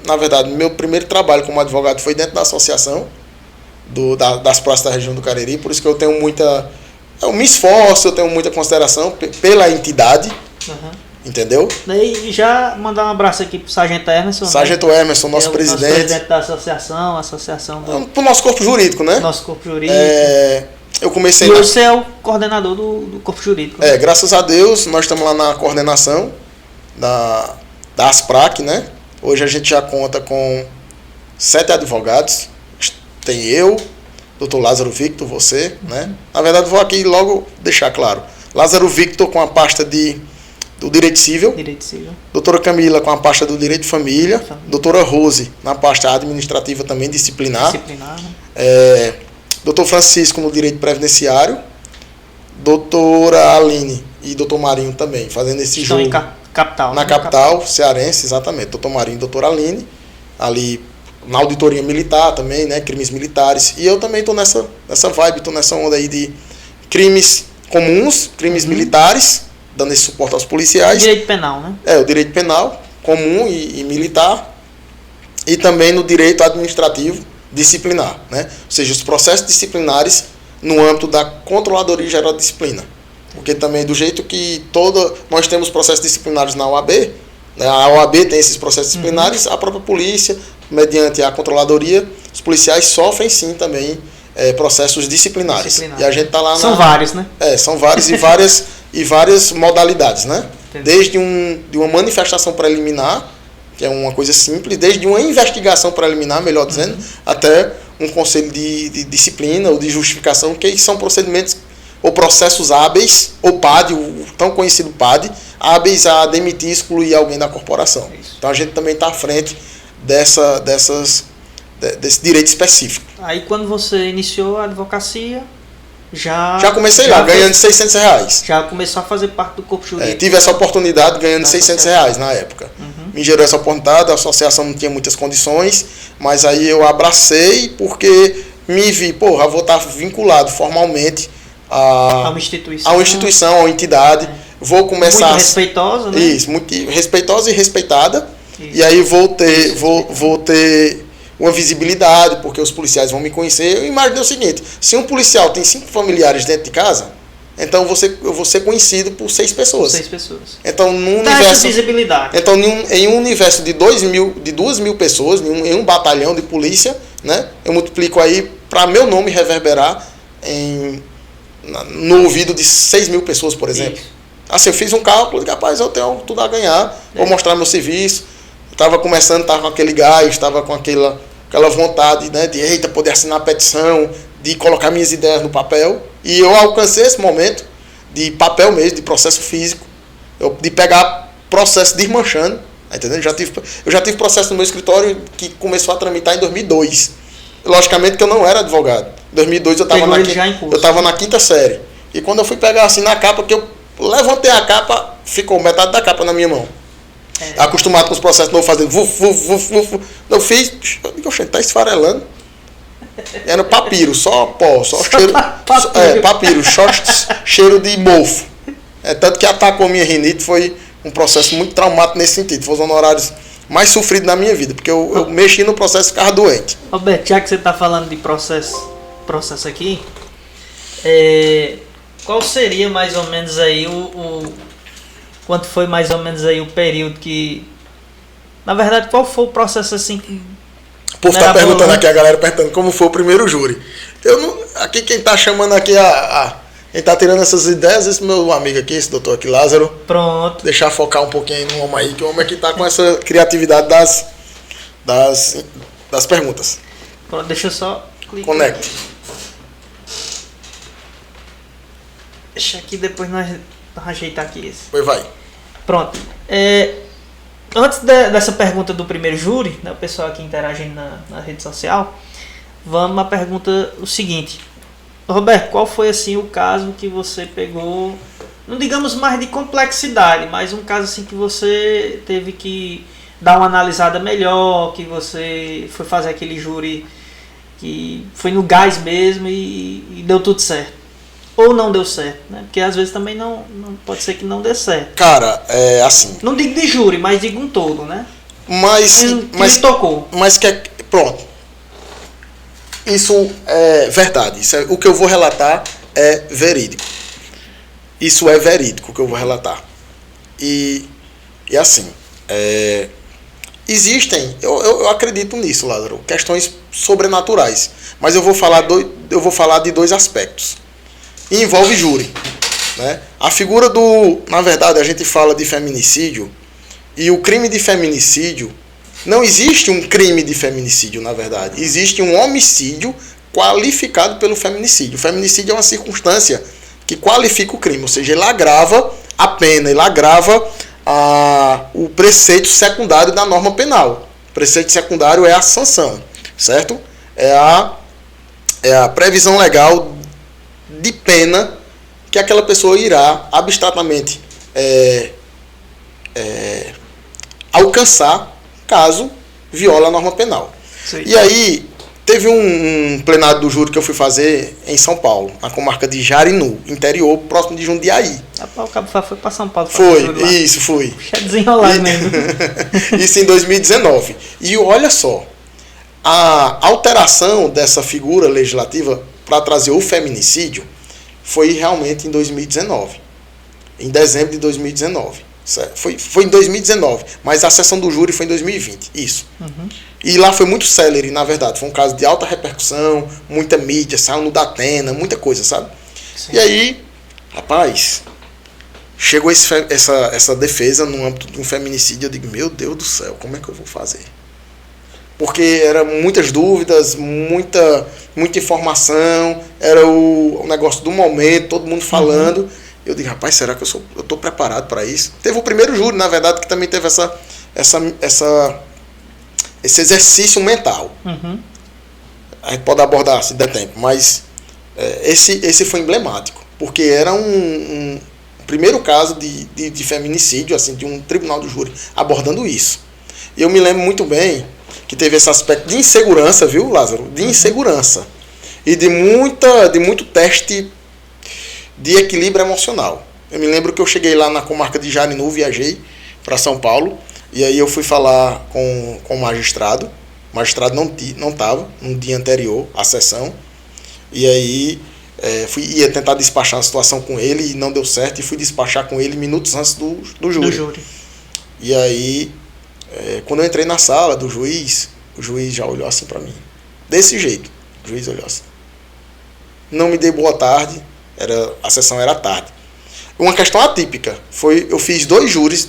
na verdade, meu primeiro trabalho como advogado foi dentro da associação das praças da região do Cariri, por isso que eu tenho eu me esforço, eu tenho muita consideração pela entidade, entendeu? E já mandar um abraço aqui pro Sargento Emerson. Sargento Emerson, nosso presidente. Nosso presidente da associação pro nosso corpo jurídico, né? Nosso corpo jurídico. Eu comecei. E hoje você é o coordenador do corpo jurídico. Né? Graças a Deus, nós estamos lá na coordenação da ASPRAC, né? Hoje a gente já conta com 7 advogados. Tem eu, Dr. Lázaro Victor, você, né? Na verdade, vou aqui logo deixar claro. Lázaro Victor com a pasta do Direito Civil. Direito Civil. Doutora Camila com a pasta do Direito de Família. Doutora Rose na pasta administrativa também, disciplinar. Né? Doutor Francisco no Direito Previdenciário. Doutora Aline e Doutor Marinho também, fazendo esse jogo. Estão em capital. Na capital cearense, exatamente. Doutor Marinho e Doutora Aline. Ali na auditoria militar também, né? Crimes militares. E eu também estou nessa vibe, estou nessa onda aí de crimes comuns, crimes militares, dando esse suporte aos policiais. Direito penal, né? O direito penal, comum e militar. E também no direito administrativo disciplinar, né? Ou seja, os processos disciplinares no âmbito da Controladoria Geral de Disciplina. Porque também do jeito que nós temos processos disciplinares na OAB, né? A OAB tem esses processos disciplinares, a própria polícia, mediante a controladoria, os policiais sofrem sim também processos disciplinares. E a gente está lá São vários, né? São vários e várias modalidades, né? Entendi. Desde de uma manifestação preliminar, que é uma coisa simples, desde uma investigação preliminar, melhor dizendo, até um conselho de disciplina ou de justificação, que são procedimentos ou processos hábeis, ou PAD, o tão conhecido PAD, hábeis a demitir e excluir alguém da corporação. Isso. Então a gente também está à frente desse direito específico. Aí quando você iniciou a advocacia, já comecei lá, ganhando R$600. Já começou a fazer parte do corpo jurídico. Tive essa oportunidade ganhando R$600 na época. Me gerou essa oportunidade, a associação não tinha muitas condições, mas aí eu abracei porque me vi, eu vou estar vinculado formalmente a uma instituição, a uma entidade. Vou começar... Muito respeitosa, né? Isso, muito respeitosa e respeitada. Isso. E aí vou ter uma visibilidade, porque os policiais vão me conhecer. Eu imaginei o seguinte: se um policial tem 5 familiares dentro de casa, então eu vou ser conhecido por 6 pessoas. 6 pessoas. Então, essa visibilidade. Então, em um universo de 2.000 pessoas, em um batalhão de polícia, né, eu multiplico aí para meu nome reverberar no ouvido de 6.000 pessoas, por exemplo. Isso. Assim, eu fiz um cálculo, rapaz, eu tenho tudo a ganhar, vou mostrar meu serviço. Estava começando, estava com aquele gás, estava com aquela vontade, né, de poder assinar a petição, de colocar minhas ideias no papel. E eu alcancei esse momento de papel mesmo, de processo físico, de pegar processo desmanchando, tá entendendo? Eu já tive processo no meu escritório que começou a tramitar em 2002. Logicamente que eu não era advogado. Em 2002 eu estava na 5ª série. E quando eu fui pegar assim na capa, que eu levantei a capa, ficou metade da capa na minha mão. Acostumado com os processos não fazendo eu fiz, eu digo, tá esfarelando. Era papiro, só pó, só cheiro. Papiro, só cheiro de mofo. Tanto que atacou a minha rinite, foi um processo muito traumático nesse sentido. Foi um dos honorários mais sofridos na minha vida, porque eu mexi no processo e ficava doente. Roberto, já que você está falando de processo aqui, qual seria mais ou menos aí quanto foi mais ou menos aí o período que... Na verdade, qual foi o processo assim que... O povo está perguntando aqui, a galera perguntando como foi o primeiro júri. Aqui quem está chamando aqui quem está tirando essas ideias, esse meu amigo aqui, esse doutor aqui, Lázaro. Pronto. Deixar focar um pouquinho no homem aí, que o homem aqui está com essa criatividade das perguntas. Pronto, deixa eu só clicar. Conecta. Deixa aqui, depois nós ajeitar aqui esse. Pois vai. Pronto. Antes dessa pergunta do primeiro júri, né, o pessoal aqui interagindo na rede social, vamos à pergunta o seguinte. Roberto, qual foi assim o caso que você pegou, não digamos mais de complexidade, mas um caso assim que você teve que dar uma analisada melhor, que você foi fazer aquele júri que foi no gás mesmo e deu tudo certo. Ou não deu certo, né? Porque às vezes também não pode ser que não dê certo. Cara, é assim. Não digo de júri, mas digo um todo, né? Mas tocou. Mas que é, pronto. Isso é verdade. Isso é, o que eu vou relatar é verídico. Isso é verídico o que eu vou relatar. E assim, existem, eu acredito nisso, Lázaro, questões sobrenaturais. Mas eu vou falar de dois aspectos. E envolve júri, né? A figura na verdade, a gente fala de feminicídio, e o crime de feminicídio, não existe um crime de feminicídio, na verdade. Existe um homicídio qualificado pelo feminicídio. O feminicídio é uma circunstância que qualifica o crime, ou seja, ele agrava a pena, ele agrava o preceito secundário da norma penal. O preceito secundário é a sanção, certo? É a previsão legal de pena que aquela pessoa irá abstratamente alcançar caso viola a norma penal. Sim. E aí, teve um plenário do júri que eu fui fazer em São Paulo, na comarca de Jarinu, interior, próximo de Jundiaí. O Cabo foi para São Paulo. Fui. Puxa, desenrolado mesmo. Isso em 2019. E olha só, a alteração dessa figura legislativa para trazer o feminicídio foi realmente em 2019. Em dezembro de 2019. Foi em 2019, mas a sessão do júri foi em 2020. Isso. Uhum. E lá foi muito célere, na verdade. Foi um caso de alta repercussão, muita mídia, saiu no Datena, muita coisa, sabe? Sim. E aí, rapaz, chegou essa defesa no âmbito de um feminicídio. Eu digo, meu Deus do céu, como é que eu vou fazer? Porque eram muitas dúvidas, muita informação, era o negócio do momento, todo mundo falando. Uhum. Eu digo, rapaz, será que eu estou preparado para isso? Teve o primeiro júri, na verdade, que também teve esse exercício mental. Uhum. A gente pode abordar se der tempo, mas esse foi emblemático, porque era um primeiro caso de feminicídio, assim, de um tribunal do júri abordando isso. E eu me lembro muito bem que teve esse aspecto de insegurança, viu, Lázaro? De insegurança. E de muito teste de equilíbrio emocional. Eu me lembro que eu cheguei lá na comarca de Jarinu, viajei para São Paulo, e aí eu fui falar com o magistrado. O magistrado não estava no dia anterior à sessão. E aí ia tentar despachar a situação com ele e não deu certo. E fui despachar com ele minutos antes do júri. E aí, quando eu entrei na sala do juiz, o juiz já olhou assim para mim. Desse jeito. O juiz olhou assim. Não me dei boa tarde. A sessão era à tarde. Uma questão atípica. Eu fiz 2 júris.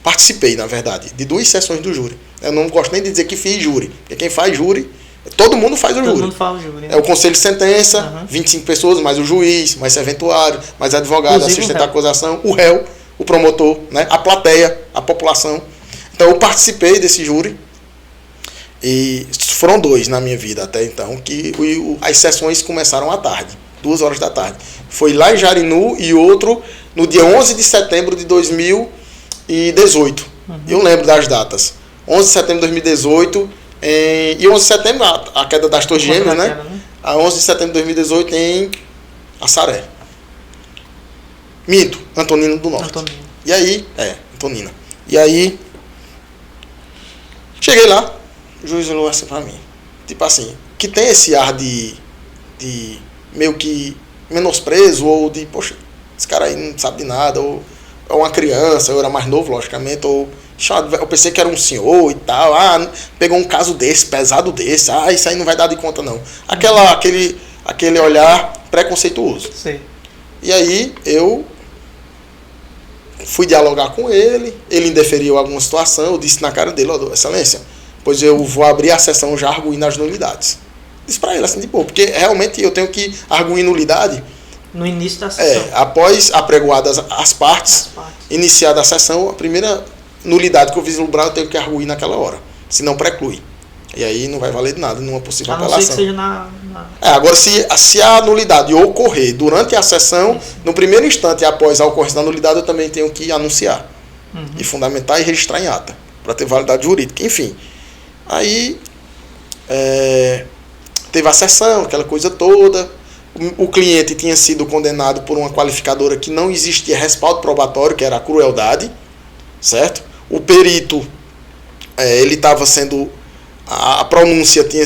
Participei, na verdade, de 2 sessões do júri. Eu não gosto nem de dizer que fiz júri, porque quem faz júri, todo mundo faz o júri. Todo mundo faz o júri. Né? É o conselho de sentença, 25 pessoas, mais o juiz, mais serventuário, mais advogado, assistente à acusação, o réu, o promotor, né? A plateia, a população. Então eu participei desse júri e foram 2 na minha vida até então, que as sessões começaram à tarde, 2 horas da tarde. Foi lá em Jarinu e outro no dia 11 de setembro de 2018. Eu lembro das datas. 11 de setembro de 2018 e 11 de setembro a queda das Torres Gêmeas, né? A 11 de setembro de 2018 em Assaré. Minto, Antonina do Norte. E aí, Antonina. E aí, cheguei lá, o juiz olhou assim pra mim. Tipo assim, que tem esse ar de meio que menosprezo, ou de, poxa, esse cara aí não sabe de nada, ou é uma criança, eu era mais novo, logicamente, ou eu pensei que era um senhor e tal, pegou um caso desse, pesado desse, isso aí não vai dar de conta não. Aquele olhar preconceituoso. Sim. E aí eu fui dialogar com ele indeferiu alguma situação, eu disse na cara dele, excelência, pois eu vou abrir a sessão já arguindo as nulidades. Disse pra ele assim, porque realmente eu tenho que arguir nulidade no início da sessão. Após apregoadas as partes, iniciada a sessão, a primeira nulidade que eu vislumbrar eu tenho que arguir naquela hora, senão preclui. E aí não vai valer de nada numa possível apelação. A não ser que seja agora, se a nulidade ocorrer durante a sessão, no primeiro instante após a ocorrência da nulidade, eu também tenho que anunciar e fundamentar e registrar em ata, para ter validade jurídica. Enfim, aí teve a sessão, aquela coisa toda. O cliente tinha sido condenado por uma qualificadora que não existia respaldo probatório, que era a crueldade, certo? O perito, ele estava sendo... A pronúncia tinha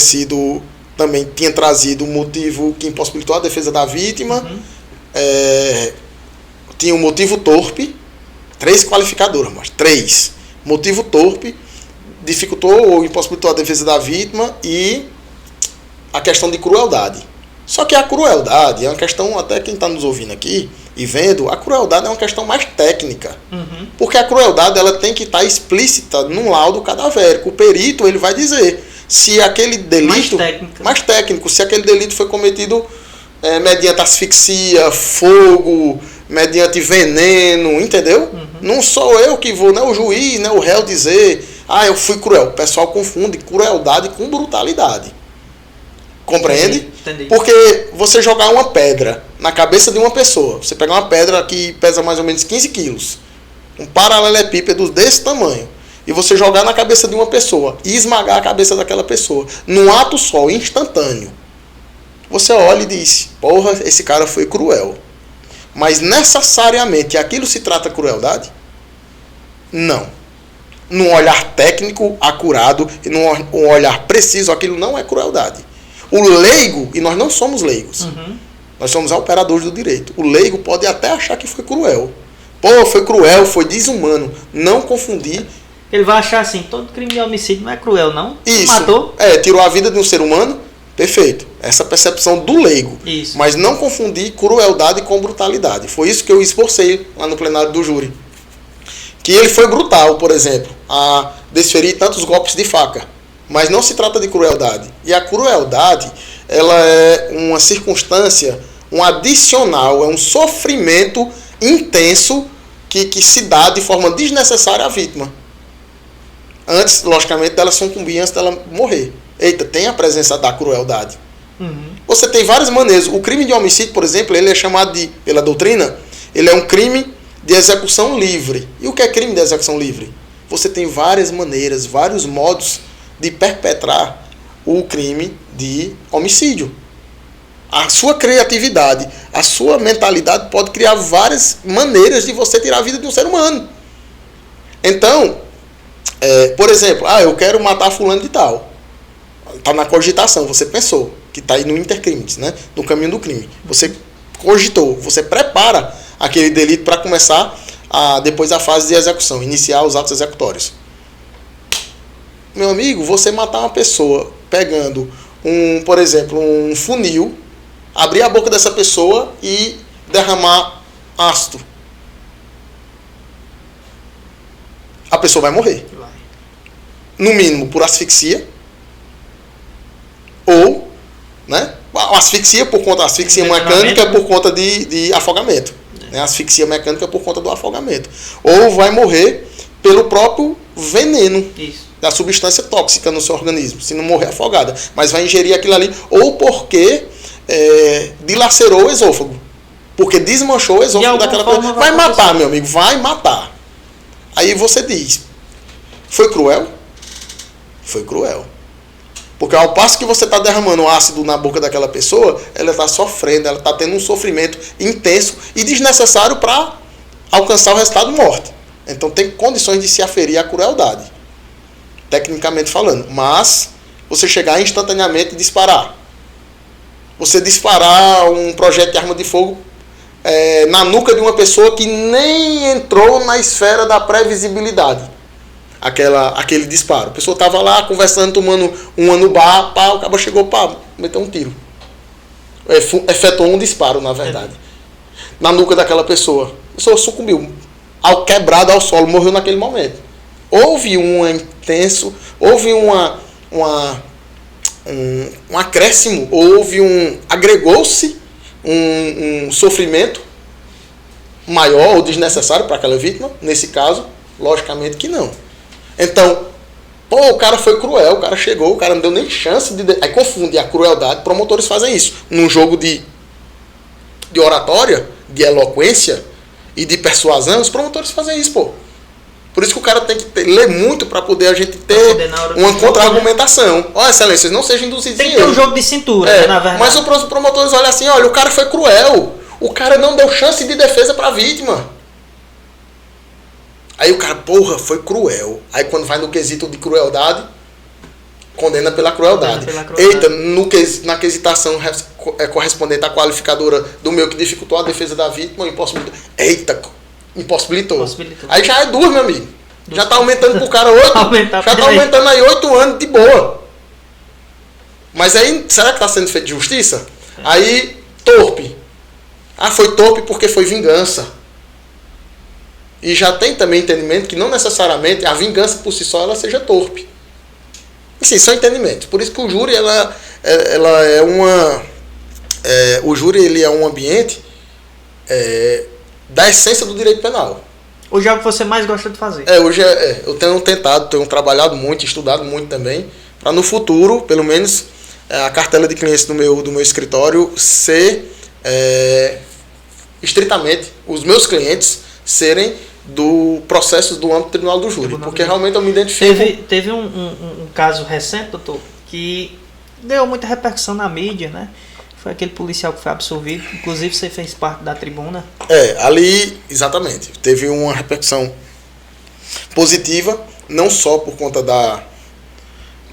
trazido um motivo que impossibilitou a defesa da vítima. Tinha um motivo torpe, 3 qualificadoras, mas 3. Motivo torpe, dificultou ou impossibilitou a defesa da vítima e a questão de crueldade. Só que a crueldade é uma questão, até quem está nos ouvindo aqui e vendo, a crueldade é uma questão mais técnica. Porque a crueldade ela tem que estar explícita num laudo cadavérico. O perito ele vai dizer se aquele delito... Mais técnico. Se aquele delito foi cometido mediante asfixia, fogo, mediante veneno, entendeu? Não sou eu que vou, não é o juiz, não é o réu dizer, eu fui cruel. O pessoal confunde crueldade com brutalidade. Compreende? Entendi. Porque você jogar uma pedra na cabeça de uma pessoa, você pegar uma pedra que pesa mais ou menos 15 quilos, um paralelepípedo desse tamanho, e você jogar na cabeça de uma pessoa e esmagar a cabeça daquela pessoa, num ato só, instantâneo, você olha e diz, porra, esse cara foi cruel. Mas necessariamente aquilo se trata de crueldade? Não. Num olhar técnico, acurado, e num olhar preciso, aquilo não é crueldade. O leigo, e nós não somos leigos, nós somos operadores do direito. O leigo pode até achar que foi cruel. Pô, foi cruel, foi desumano. Não confundir. Ele vai achar assim, todo crime de homicídio não é cruel, não? Isso. Matou? Tirou a vida de um ser humano, perfeito. Essa percepção do leigo. Isso. Mas não confundir crueldade com brutalidade. Foi isso que eu esforcei lá no plenário do júri. Que ele foi brutal, por exemplo, a desferir tantos golpes de faca. Mas não se trata de crueldade. E a crueldade, ela é uma circunstância, um adicional, é um sofrimento intenso que se dá de forma desnecessária à vítima. Antes, logicamente, dela sucumbir, antes dela morrer. Eita, tem a presença da crueldade. Você tem várias maneiras. O crime de homicídio, por exemplo, ele é chamado de, pela doutrina, ele é um crime de execução livre. E o que é crime de execução livre? Você tem várias maneiras, vários modos de perpetrar o crime de homicídio. A sua criatividade, a sua mentalidade pode criar várias maneiras de você tirar a vida de um ser humano. Então, por exemplo, eu quero matar fulano de tal. Está na cogitação, você pensou, que está aí no intercrimes, né? No caminho do crime. Você cogitou, você prepara aquele delito para começar depois a fase de execução, iniciar os atos executórios. Meu amigo, você matar uma pessoa pegando, por exemplo, um funil, abrir a boca dessa pessoa e derramar ácido. A pessoa vai morrer. No mínimo por asfixia. Ou, né? Asfixia por conta da asfixia mecânica por conta de afogamento. Né? Asfixia mecânica por conta do afogamento. Ou vai morrer pelo próprio veneno. Isso. Da substância tóxica no seu organismo, se não morrer afogada, mas vai ingerir aquilo ali, ou porque dilacerou o esôfago, porque desmanchou o esôfago daquela coisa. Vai matar, meu amigo, vai matar. Aí você diz, foi cruel? Foi cruel. Porque ao passo que você está derramando ácido na boca daquela pessoa, ela está sofrendo, ela está tendo um sofrimento intenso e desnecessário para alcançar o resultado morte. Então tem condições de se aferir à crueldade, tecnicamente falando, mas você chegar instantaneamente e disparar. Você disparar um projétil de arma de fogo na nuca de uma pessoa que nem entrou na esfera da previsibilidade. Aquele disparo. A pessoa estava lá conversando, tomando uma no bar, o cara chegou, meteu um tiro. Efetuou um disparo, na verdade. Na nuca daquela pessoa. A pessoa sucumbiu. Quebrada ao solo, morreu naquele momento. Houve um intenso, houve um acréscimo, agregou-se um sofrimento maior ou desnecessário para aquela vítima. Nesse caso, logicamente que não. Então, o cara foi cruel, o cara chegou, o cara não deu nem chance de... Aí confunde a crueldade, promotores fazem isso. Num jogo de oratória, de eloquência e de persuasão, os promotores fazem isso, Por isso que o cara tem que ler muito para poder a gente ter uma de contra-argumentação. Ó, excelência, não seja induzido. Tem que ter um jogo de cintura, né, na verdade. Mas os promotores olham assim, olha, o cara foi cruel. O cara não deu chance de defesa para a vítima. Aí o cara, porra, foi cruel. Aí quando vai no quesito de crueldade, condena pela crueldade. Eita, na quesitação correspondente à qualificadora do meu que dificultou a defesa da vítima, impossibilitou. Eita, impossibilitou. Aí já é 2, meu amigo. Já tá aumentando pro cara 8. Já tá aumentando aí 8 anos de boa. Mas aí, será que tá sendo feito justiça? Aí, torpe. Ah, foi torpe porque foi vingança. E já tem também entendimento que não necessariamente a vingança por si só ela seja torpe. E sim, são entendimentos. Por isso que o júri ela é uma... o júri ele é um ambiente da essência do direito penal. Hoje é o que você mais gosta de fazer. Hoje eu tenho tentado, tenho trabalhado muito, estudado muito também, para no futuro, pelo menos, a cartela de clientes do meu escritório ser estritamente os meus clientes serem do processo do âmbito do Tribunal do Júri, porque realmente eu me identifico. Teve um caso recente, doutor, que deu muita repercussão na mídia, né? Foi aquele policial que foi absolvido, inclusive você fez parte da tribuna. Ali, exatamente, teve uma repercussão positiva, não só por conta da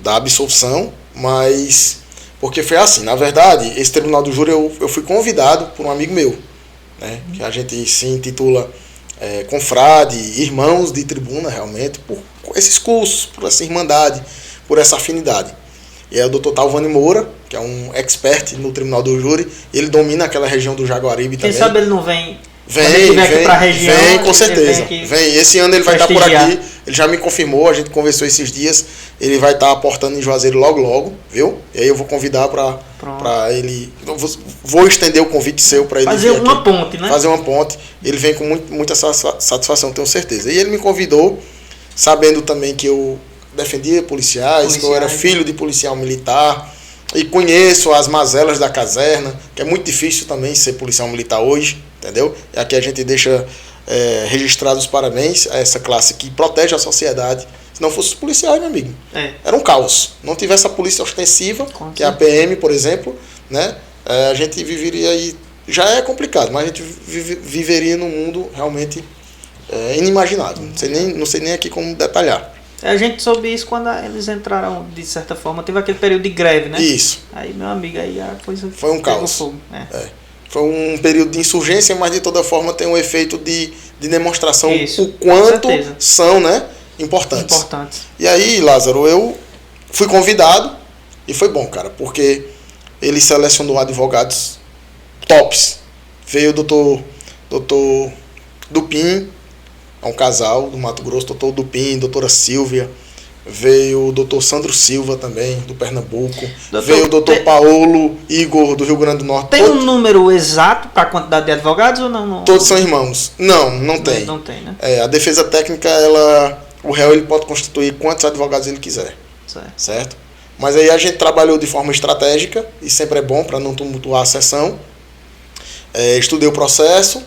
absolvição, mas porque foi assim, na verdade, esse Tribunal do Júri eu fui convidado por um amigo meu, né, que a gente se intitula confrade, irmãos de tribuna realmente, por esses cursos, por essa irmandade, por essa afinidade. E é o Dr. Talvani Moura, que é um expert no Tribunal do Júri, ele domina aquela região do Jaguaribe também. Quem sabe ele não vem... Vem, com certeza. Vem. Esse ano ele vai estar por aqui. Ele já me confirmou, a gente conversou esses dias. Ele vai estar aportando em Juazeiro logo, viu? E aí eu vou convidar para ele. Vou estender o convite seu para ele fazer uma ponte, né? Fazer uma ponte. Ele vem com muita satisfação, tenho certeza. E ele me convidou, sabendo também que eu defendia policiais, que eu era filho de policial militar. E conheço as mazelas da caserna, que é muito difícil também ser policial militar hoje, entendeu? E aqui a gente deixa registrados os parabéns a essa classe que protege a sociedade. Se não fosse os policiais, meu amigo, era um caos. Não tivesse a polícia ostensiva, que é a PM, por exemplo, né? A gente viveria aí, já é complicado, mas a gente viveria num mundo realmente inimaginável. Não sei nem aqui como detalhar. A gente soube isso quando eles entraram, de certa forma, teve aquele período de greve, né? Isso. Aí, meu amigo, aí a coisa... Foi um caos. Foi um período de insurgência, mas de toda forma tem um efeito de demonstração o quanto são, né, importantes. E aí, Lázaro, eu fui convidado e foi bom, cara, porque ele selecionou advogados tops. Veio o doutor Dupin, é um casal do Mato Grosso, doutor Dupin, doutora Silvia. Veio o doutor Sandro Silva também, do Pernambuco. Veio o doutor Paulo Igor, do Rio Grande do Norte. Tem um número exato para a quantidade de advogados ou não? Todos são irmãos. Não tem. Não tem, né? A defesa técnica, o réu ele pode constituir quantos advogados ele quiser. Certo? Mas aí a gente trabalhou de forma estratégica, e sempre é bom para não tumultuar a sessão. Estudei o processo.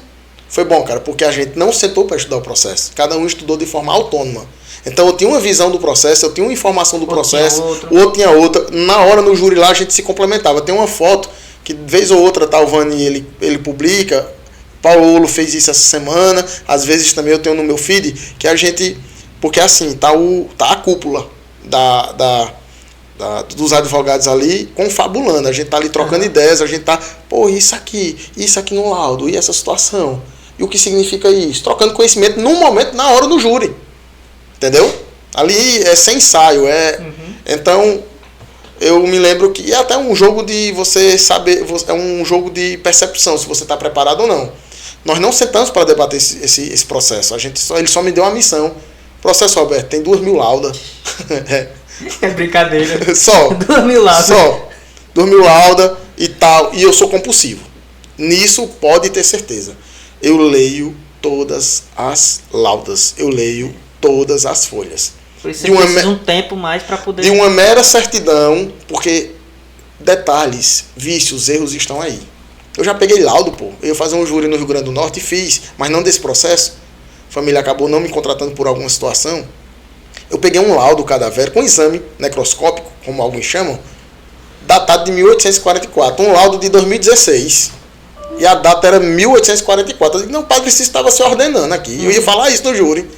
Foi bom, cara, porque a gente não sentou para estudar o processo. Cada um estudou de forma autônoma. Então eu tinha uma visão do processo, eu tinha uma informação do processo, o outro tinha outra. Na hora no júri lá a gente se complementava. Tem uma foto que vez ou outra Talvani ele publica. Paulo fez isso essa semana. Às vezes também eu tenho no meu feed que a gente, porque assim tá a cúpula dos advogados ali confabulando. A gente tá ali trocando ideias, a gente tá, isso aqui no laudo, e essa situação. E o que significa isso? Trocando conhecimento num momento, na hora do júri. Entendeu? Ali é sem ensaio. Então, eu me lembro que é até um jogo de você saber, é um jogo de percepção, se você está preparado ou não. Nós não sentamos para debater esse processo. Ele só me deu uma missão. Processo, Alberto, tem 2.000 laudas. É brincadeira. Só. 2.000 laudas. Só. 2.000 laudas e tal. E eu sou compulsivo. Nisso pode ter certeza. Eu leio todas as laudas. Eu leio todas as folhas. Por isso você precisa um tempo mais para poder... De uma mera certidão, porque detalhes, vícios, erros estão aí. Eu já peguei laudo, pô. Eu ia fazer um júri no Rio Grande do Norte e fiz, mas não desse processo. família acabou não me contratando por alguma situação, eu peguei um laudo cadavérico, um exame necroscópico, como alguns chamam, datado de 1844, um laudo de 2016. E a data era 1844. Eu disse, não, o padre Cícero estava se ordenando aqui. Eu ia falar isso no júri.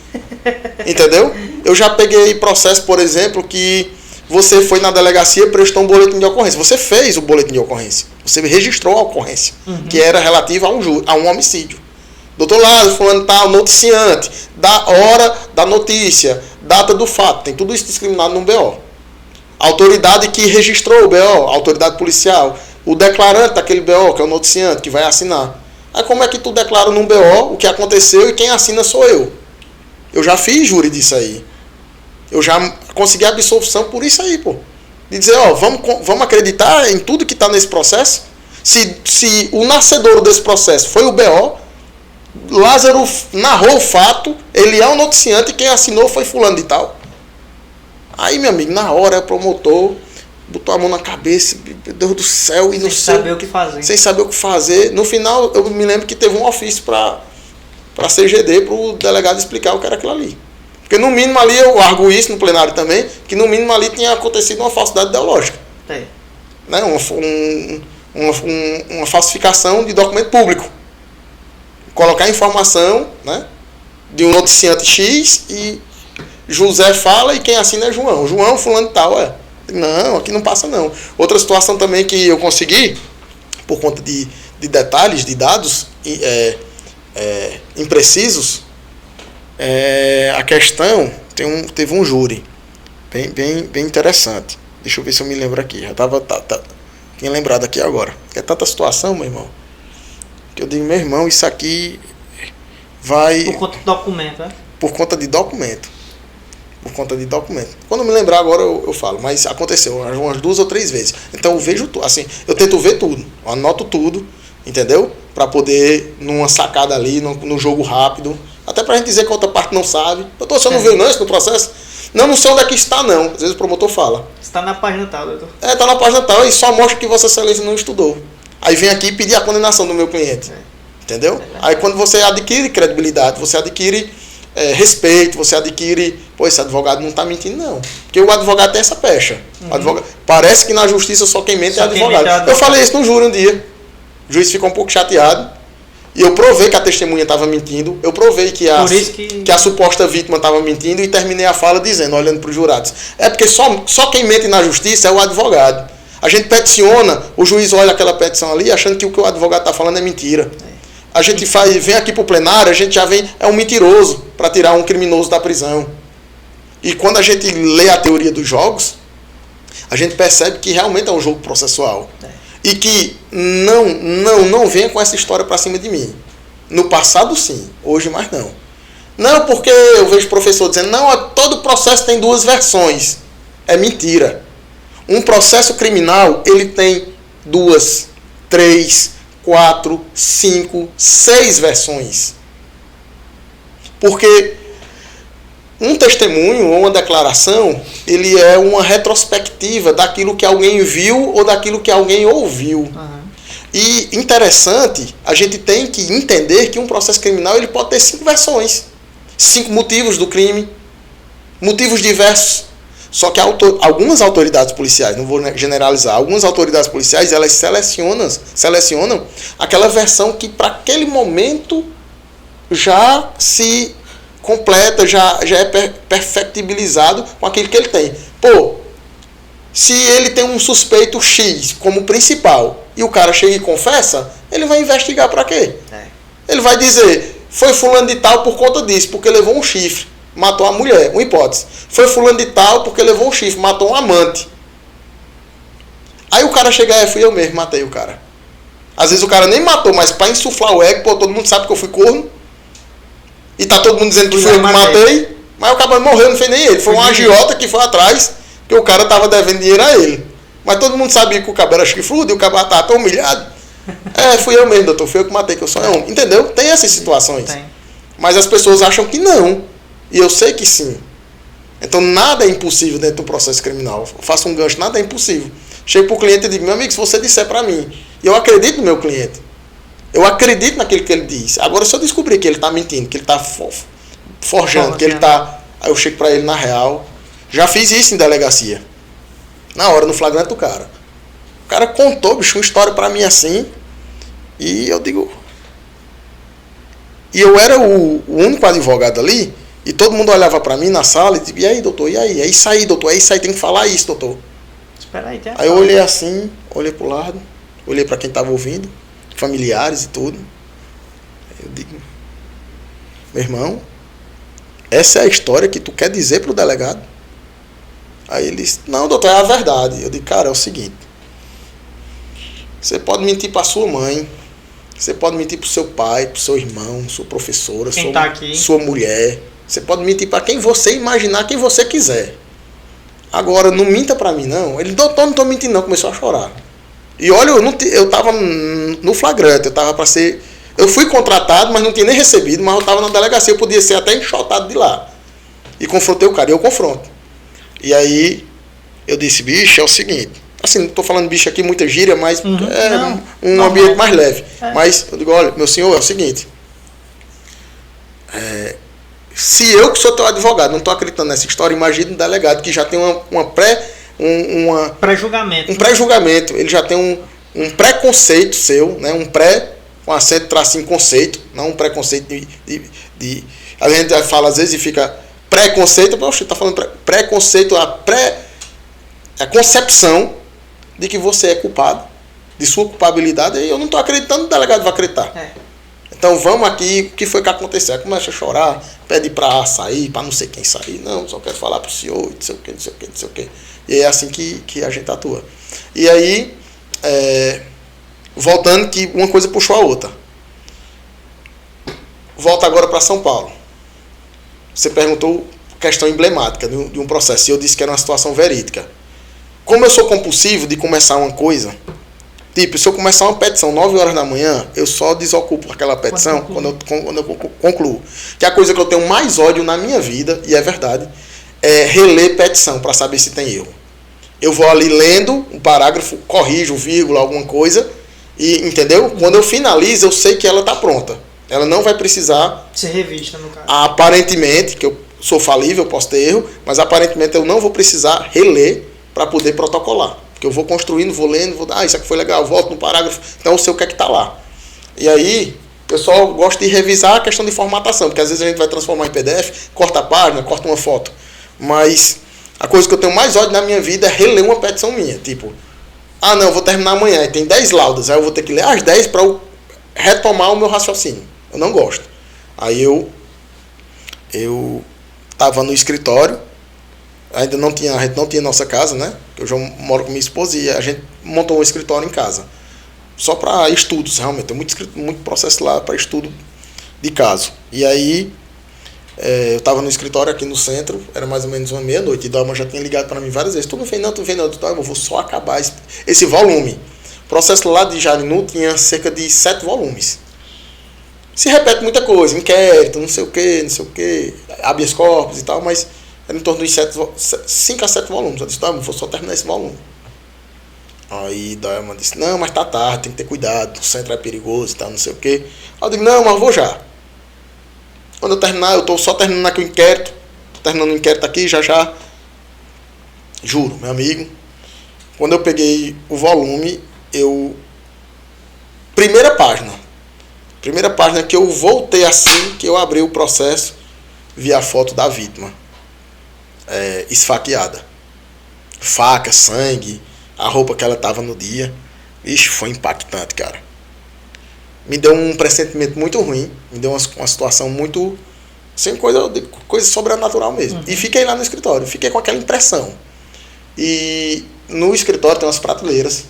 Entendeu? Eu já peguei processo, por exemplo, que você foi na delegacia e prestou um boletim de ocorrência. Você fez o boletim de ocorrência. Você registrou a ocorrência, que era relativa a um homicídio. Doutor Lázaro, fulano tal, noticiante, da hora da notícia, data do fato. Tem tudo isso discriminado no BO. A autoridade que registrou o BO, a autoridade policial, o declarante daquele BO, que é o noticiante, que vai assinar. Aí como é que tu declara num BO o que aconteceu e quem assina sou eu? Eu já fiz júri disso aí. Eu já consegui absolvição por isso aí, pô. De dizer, ó, vamos acreditar em tudo que está nesse processo? Se o nascedouro desse processo foi o BO, Lázaro narrou o fato, ele é um noticiante e quem assinou foi fulano de tal. Aí, meu amigo, na hora o promotor botou a mão na cabeça, meu Deus do céu, e não sei. Sem saber o que fazer. Sem saber o que fazer. No final, eu me lembro que teve um ofício para a CGD, para o delegado explicar o que era aquilo ali. Porque no mínimo ali, eu argo isso no plenário também, que no mínimo ali tinha acontecido uma falsidade ideológica. É. Né? Uma falsificação de documento público. Colocar informação, né, de um noticiante X e José fala e quem assina é João. João, fulano e tal, é. Não, aqui não passa não. Outra situação também que eu consegui, por conta de detalhes, de dados imprecisos, a questão, teve um júri bem interessante. Deixa eu ver se eu me lembro aqui. Já tinha lembrado aqui agora. É tanta situação, meu irmão, que eu digo, meu irmão, isso aqui vai... Por conta de documento, né? Por conta de documento. Por conta de documento. Quando eu me lembrar agora eu falo, mas aconteceu umas 2 ou 3 vezes. Então eu vejo tudo, assim, eu tento ver tudo, eu anoto tudo, entendeu? Para poder, numa sacada ali, no jogo rápido, até pra gente dizer que a outra parte não sabe. Doutor, você não viu não isso no processo? Não sei onde é que está não. Às vezes o promotor fala. Está na página tal, doutor. Está na página tal e só mostra que Vossa Excelência não estudou. Aí vem aqui pedir a condenação do meu cliente. Entendeu? Aí quando você adquire credibilidade, você adquire respeito, você adquire... Pô, esse advogado não está mentindo, não. Porque o advogado tem essa pecha. Parece que na justiça só quem mente é advogado. Eu falei isso no júri um dia. O juiz ficou um pouco chateado. E eu provei que a testemunha estava mentindo. Eu provei que a suposta vítima estava mentindo. E terminei a fala dizendo, olhando para os jurados. É porque só quem mente na justiça é o advogado. A gente peticiona, o juiz olha aquela petição ali achando que o que o advogado está falando é mentira. A gente vem aqui para o plenário, a gente já vem, é um mentiroso para tirar um criminoso da prisão. E quando a gente lê a teoria dos jogos, a gente percebe que realmente é um jogo processual. E que não venha com essa história para cima de mim. No passado sim, hoje mais não. Não, porque eu vejo professor dizendo, não, todo processo tem 2 versões. É mentira. Um processo criminal, ele tem 2, 3, 4, 5, 6 versões. Porque um testemunho ou uma declaração, ele é uma retrospectiva daquilo que alguém viu ou daquilo que alguém ouviu. E interessante, a gente tem que entender que um processo criminal ele pode ter 5 versões. 5 motivos do crime, motivos diversos. Só que algumas autoridades policiais, não vou generalizar, algumas autoridades policiais, elas selecionam aquela versão que para aquele momento já se completa, já é perfectibilizado com aquilo que ele tem. Pô, se ele tem um suspeito X como principal e o cara chega e confessa, ele vai investigar para quê? Ele vai dizer, foi fulano de tal por conta disso, porque levou um chifre. Matou a mulher, uma hipótese. Foi fulano de tal porque levou um chifre, matou um amante. Aí o cara chega, fui eu mesmo, matei o cara. Às vezes o cara nem matou, mas para insuflar o ego, pô, todo mundo sabe que eu fui corno. E tá todo mundo dizendo que fui eu que matei. Mas o cara morreu, não fez nem ele. Foi um agiota que foi atrás, que o cara tava devendo dinheiro a ele. Mas todo mundo sabia que o cara era chifrudo e o cara tava tão humilhado. Fui eu mesmo, doutor, fui eu que matei, que eu sou homem. Entendeu? Tem essas situações. Tem. Mas as pessoas acham que não. E eu sei que sim. Então nada é impossível dentro do processo criminal. Eu faço um gancho, nada é impossível. Chego para o cliente e digo, meu amigo, se você disser para mim, e eu acredito no meu cliente, eu acredito naquilo que ele diz. Agora, se eu descobrir que ele está mentindo, que ele está forjando, que ele tá... Aí eu chego pra ele na real. Já fiz isso em delegacia. Na hora, no flagrante do cara. O cara contou, bicho, uma história pra mim assim. E eu digo... E eu era o único advogado ali. E todo mundo olhava pra mim na sala e dizia, e aí, doutor, e aí? É isso aí, doutor, é isso aí, tem que falar isso, doutor. Espera aí, tem. Aí eu olhei assim, olhei pro lado, olhei pra quem tava ouvindo, familiares e tudo. Aí eu digo, meu irmão, essa é a história que tu quer dizer pro delegado? Aí ele disse, não, doutor, é a verdade. Eu digo, cara, é o seguinte, você pode mentir pra sua mãe, você pode mentir pro seu pai, pro seu irmão, sua professora, sua mulher. Você pode mentir para quem você imaginar, quem você quiser. Agora, não minta para mim, não. Ele, doutor, não tô mentindo, não. Começou a chorar. E olha, eu tava no flagrante, eu tava para ser... Eu fui contratado, mas não tinha nem recebido, mas eu tava na delegacia, eu podia ser até enxotado de lá. E confrontei o cara, e eu confronto. E aí, eu disse, bicho, é o seguinte... Assim, não tô falando bicho aqui, muita gíria, mas um ambiente mais leve. Mas, eu digo, olha, meu senhor, é o seguinte... Se eu, que sou teu advogado, não estou acreditando nessa história, imagina um delegado que já tem um pré-julgamento. Ele já tem um preconceito seu, né? Com acento, tracinho, conceito, não um preconceito a gente fala às vezes e fica preconceito, poxa, está falando preconceito, a concepção de que você é culpado, de sua culpabilidade, e eu não estou acreditando, o delegado vai acreditar. Então vamos aqui, o que foi que aconteceu? Aí começa a chorar, pede pra sair, pra não sei quem sair. Não, só quero falar pro senhor, não sei o que, não sei o que, não sei o que. E é assim que a gente atua. E aí, voltando que uma coisa puxou a outra. Volta agora para São Paulo. Você perguntou questão emblemática de um processo, e eu disse que era uma situação verídica. Como eu sou compulsivo de começar uma coisa... Tipo, se eu começar uma petição 9 horas da manhã, eu só desocupo aquela petição quando eu concluo. Que a coisa que eu tenho mais ódio na minha vida, e é verdade, é reler petição para saber se tem erro. Eu vou ali lendo um parágrafo, corrijo, vírgula, alguma coisa, e entendeu? Quando eu finalizo, eu sei que ela está pronta. Ela não vai precisar ser revista, no caso. Aparentemente, que eu sou falível, eu posso ter erro, mas aparentemente eu não vou precisar reler para poder protocolar. Porque eu vou construindo, vou lendo, isso aqui foi legal, volto no parágrafo, então eu sei o que é que está lá. E aí, eu só gosto de revisar a questão de formatação, porque às vezes a gente vai transformar em PDF, corta a página, corta uma foto. Mas a coisa que eu tenho mais ódio na minha vida é reler uma petição minha. Tipo, não, eu vou terminar amanhã, e tem 10 laudas, aí eu vou ter que ler as 10 para eu retomar o meu raciocínio. Eu não gosto. Aí eu estava no escritório, a gente não tinha nossa casa, né? Eu já moro com minha esposa e a gente montou um escritório em casa. Só para estudos, realmente. Tem muito processo lá para estudo de caso. E aí, eu estava no escritório aqui no centro, era mais ou menos uma meia-noite, e Dalma já tinha ligado para mim várias vezes. Tu não vem não. Eu vou só acabar esse volume. O processo lá de Jarinu tinha cerca de 7 volumes. Se repete muita coisa, inquérito, não sei o que, habeas corpus e tal, mas... Era em torno de 5 a 7 volumes. Eu disse, vou só terminar esse volume. Aí Dalma disse, não, mas tá tarde, tem que ter cuidado, o centro é perigoso e tal, não sei o quê. Aí eu digo, não, mas eu vou já. Quando eu terminar, eu tô só terminando aqui o inquérito. Tô terminando o inquérito aqui, já. Juro, meu amigo. Quando eu peguei o volume, Primeira página que eu voltei assim, que eu abri o processo, vi a foto da vítima. Esfaqueada. Faca, sangue, a roupa que ela tava no dia. Ixi, foi impactante, cara. Me deu um pressentimento muito ruim. Me deu uma situação muito... Sem coisa sobrenatural mesmo. Uhum. E fiquei lá no escritório. Fiquei com aquela impressão. E no escritório tem umas prateleiras.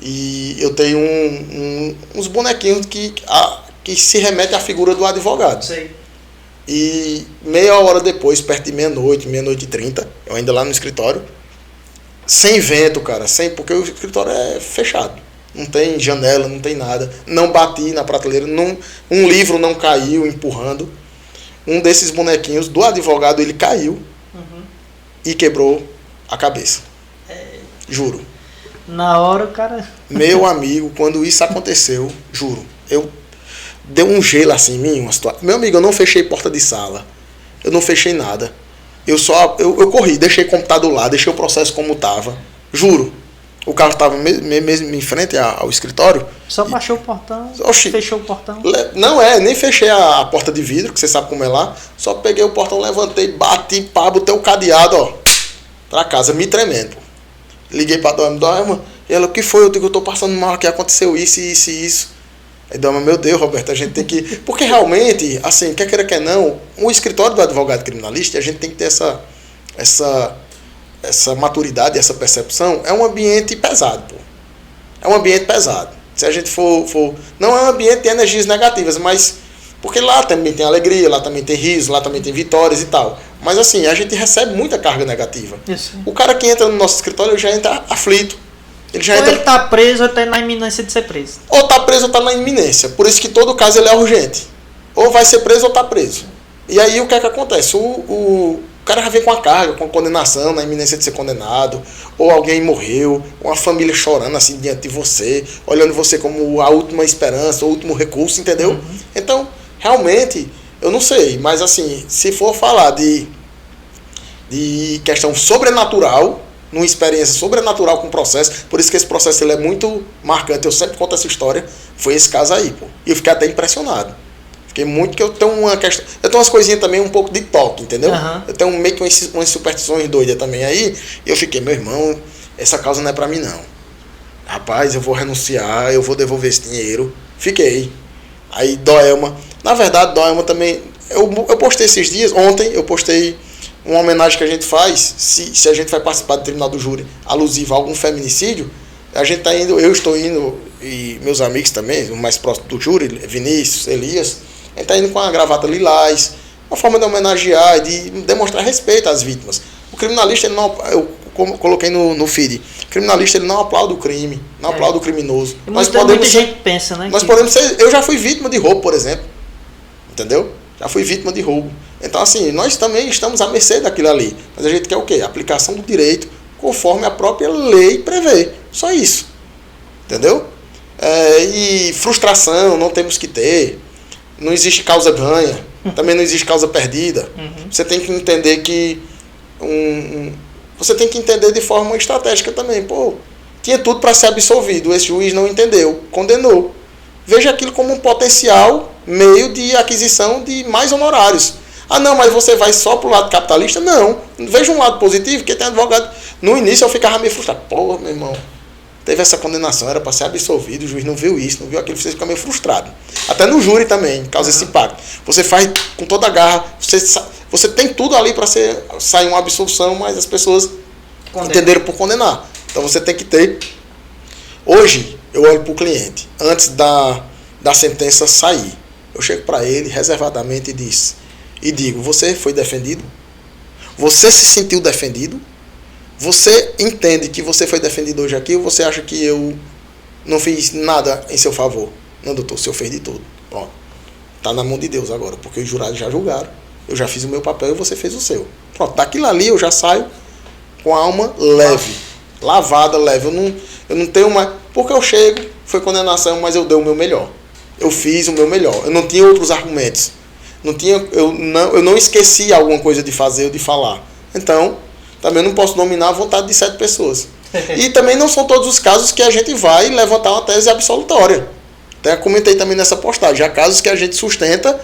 E eu tenho uns bonequinhos que se remetem à figura do advogado. Sei. E meia hora depois, perto de meia-noite e 30, eu ainda lá no escritório, sem vento, cara, porque o escritório é fechado. Não tem janela, não tem nada. Não bati na prateleira, um livro não caiu empurrando. Um desses bonequinhos do advogado, ele caiu e quebrou a cabeça. Juro. Na hora o cara... Meu amigo, quando isso aconteceu, juro, deu um gelo assim em mim, uma situação. Meu amigo, eu não fechei porta de sala. eu não fechei nada. Eu corri, deixei o computador lá, deixei o processo como estava. Juro. O carro estava mesmo em frente ao escritório. Só baixou o portão, fechou o portão? Não nem fechei a porta de vidro, que você sabe como é lá. Só peguei o portão, levantei, bati, botei o cadeado, ó, pra casa, me tremendo. Pô. Liguei pra Doema, e ela, o que foi? Eu digo, eu tô passando mal aqui, aconteceu isso, isso e isso. Aí Doema, meu Deus, Roberto, a gente tem que... Porque realmente, assim, quer queira, quer não, o escritório do advogado criminalista, a gente tem que ter essa maturidade, essa percepção, é um ambiente pesado, pô. É um ambiente pesado. Se a gente for... Não é um ambiente de energias negativas, mas... Porque lá também tem alegria, lá também tem riso, lá também tem vitórias e tal. Mas assim, a gente recebe muita carga negativa. Isso. O cara que entra no nosso escritório, ele já entra aflito. Ele tá preso ou tá na iminência de ser preso. Ou tá preso ou tá na iminência. Por isso que todo caso ele é urgente. Ou vai ser preso ou tá preso. E aí o que é que acontece? O cara já vem com a carga, com a condenação, na iminência de ser condenado, ou alguém morreu, uma família chorando assim diante de você, olhando você como a última esperança, o último recurso, entendeu? Uhum. Então, realmente, eu não sei, mas assim, se for falar de questão sobrenatural, numa experiência sobrenatural com o processo, por isso que esse processo ele é muito marcante, eu sempre conto essa história, foi esse caso aí, pô. E eu fiquei até impressionado. Fiquei muito, que eu tenho uma questão... Eu tenho umas coisinhas também, um pouco de toque, entendeu? Uhum. Eu tenho meio que umas superstições doidas também aí. E eu fiquei, meu irmão, essa causa não é pra mim, não. Rapaz, eu vou renunciar, eu vou devolver esse dinheiro. Fiquei. Aí, Doema. Na verdade, Doema também... Eu postei esses dias, ontem eu postei uma homenagem que a gente faz, se a gente vai participar do tribunal do júri alusivo a algum feminicídio, a gente tá indo, eu estou indo, e meus amigos também, o mais próximo do júri, Vinícius, Elias... Ele está indo com a gravata lilás, uma forma de homenagear, de demonstrar respeito às vítimas. O criminalista, ele não, eu coloquei no feed, o criminalista ele não aplaude o crime, não aplaude o criminoso. Muita gente pensa, né? Nós podemos ser, eu já fui vítima de roubo, por exemplo. Entendeu? Já fui vítima de roubo. Então, assim, nós também estamos à mercê daquilo ali. Mas a gente quer o quê? A aplicação do direito conforme a própria lei prevê. Só isso. Entendeu? E frustração não temos que ter. Não existe causa ganha, também não existe causa perdida. Uhum. Você tem que entender que você tem que entender de forma estratégica também. Pô, tinha tudo para ser absolvido, esse juiz não entendeu, condenou. Veja aquilo como um potencial meio de aquisição de mais honorários. Ah, não, mas você vai só pro lado capitalista? Não. Veja um lado positivo, porque tem advogado. No início eu ficava meio frustrado. Pô, meu irmão, teve essa condenação, era para ser absolvido, o juiz não viu isso, não viu aquilo, você fica meio frustrado. Até no júri também, causa esse impacto. Você faz com toda a garra, você tem tudo ali para sair uma absolução, mas as pessoas entenderam por condenar. Então você tem que ter... Hoje, eu olho para o cliente, antes da sentença sair, eu chego para ele reservadamente e digo, você foi defendido? Você se sentiu defendido? Você entende que você foi defendido hoje aqui ou você acha que eu não fiz nada em seu favor? Não, doutor, o senhor fez de tudo. Pronto. Está na mão de Deus agora, porque os jurados já julgaram. Eu já fiz o meu papel e você fez o seu. Pronto, daquilo ali eu já saio com a alma leve. Lavada, leve. Eu não tenho mais... Porque eu chego, foi condenação, mas eu dei o meu melhor. Eu fiz o meu melhor. Eu não tinha outros argumentos. Eu não esqueci alguma coisa de fazer ou de falar. Então... Também não posso nominar a vontade de 7 pessoas. E também não são todos os casos que a gente vai levantar uma tese absolutória. Até comentei também nessa postagem. Há casos que a gente sustenta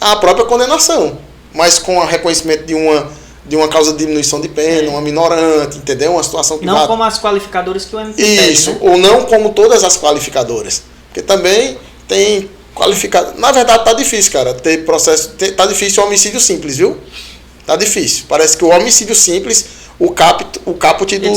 a própria condenação, mas com o reconhecimento de uma causa de diminuição de pena, uma minorante, entendeu? Uma situação que não como as qualificadoras que o MP Isso, pede, né? Ou não como todas as qualificadoras. Porque também tem qualificado. Na verdade tá difícil, cara. Ter processo. Tá difícil o homicídio simples, viu? Tá difícil. Parece que o homicídio simples, o caput do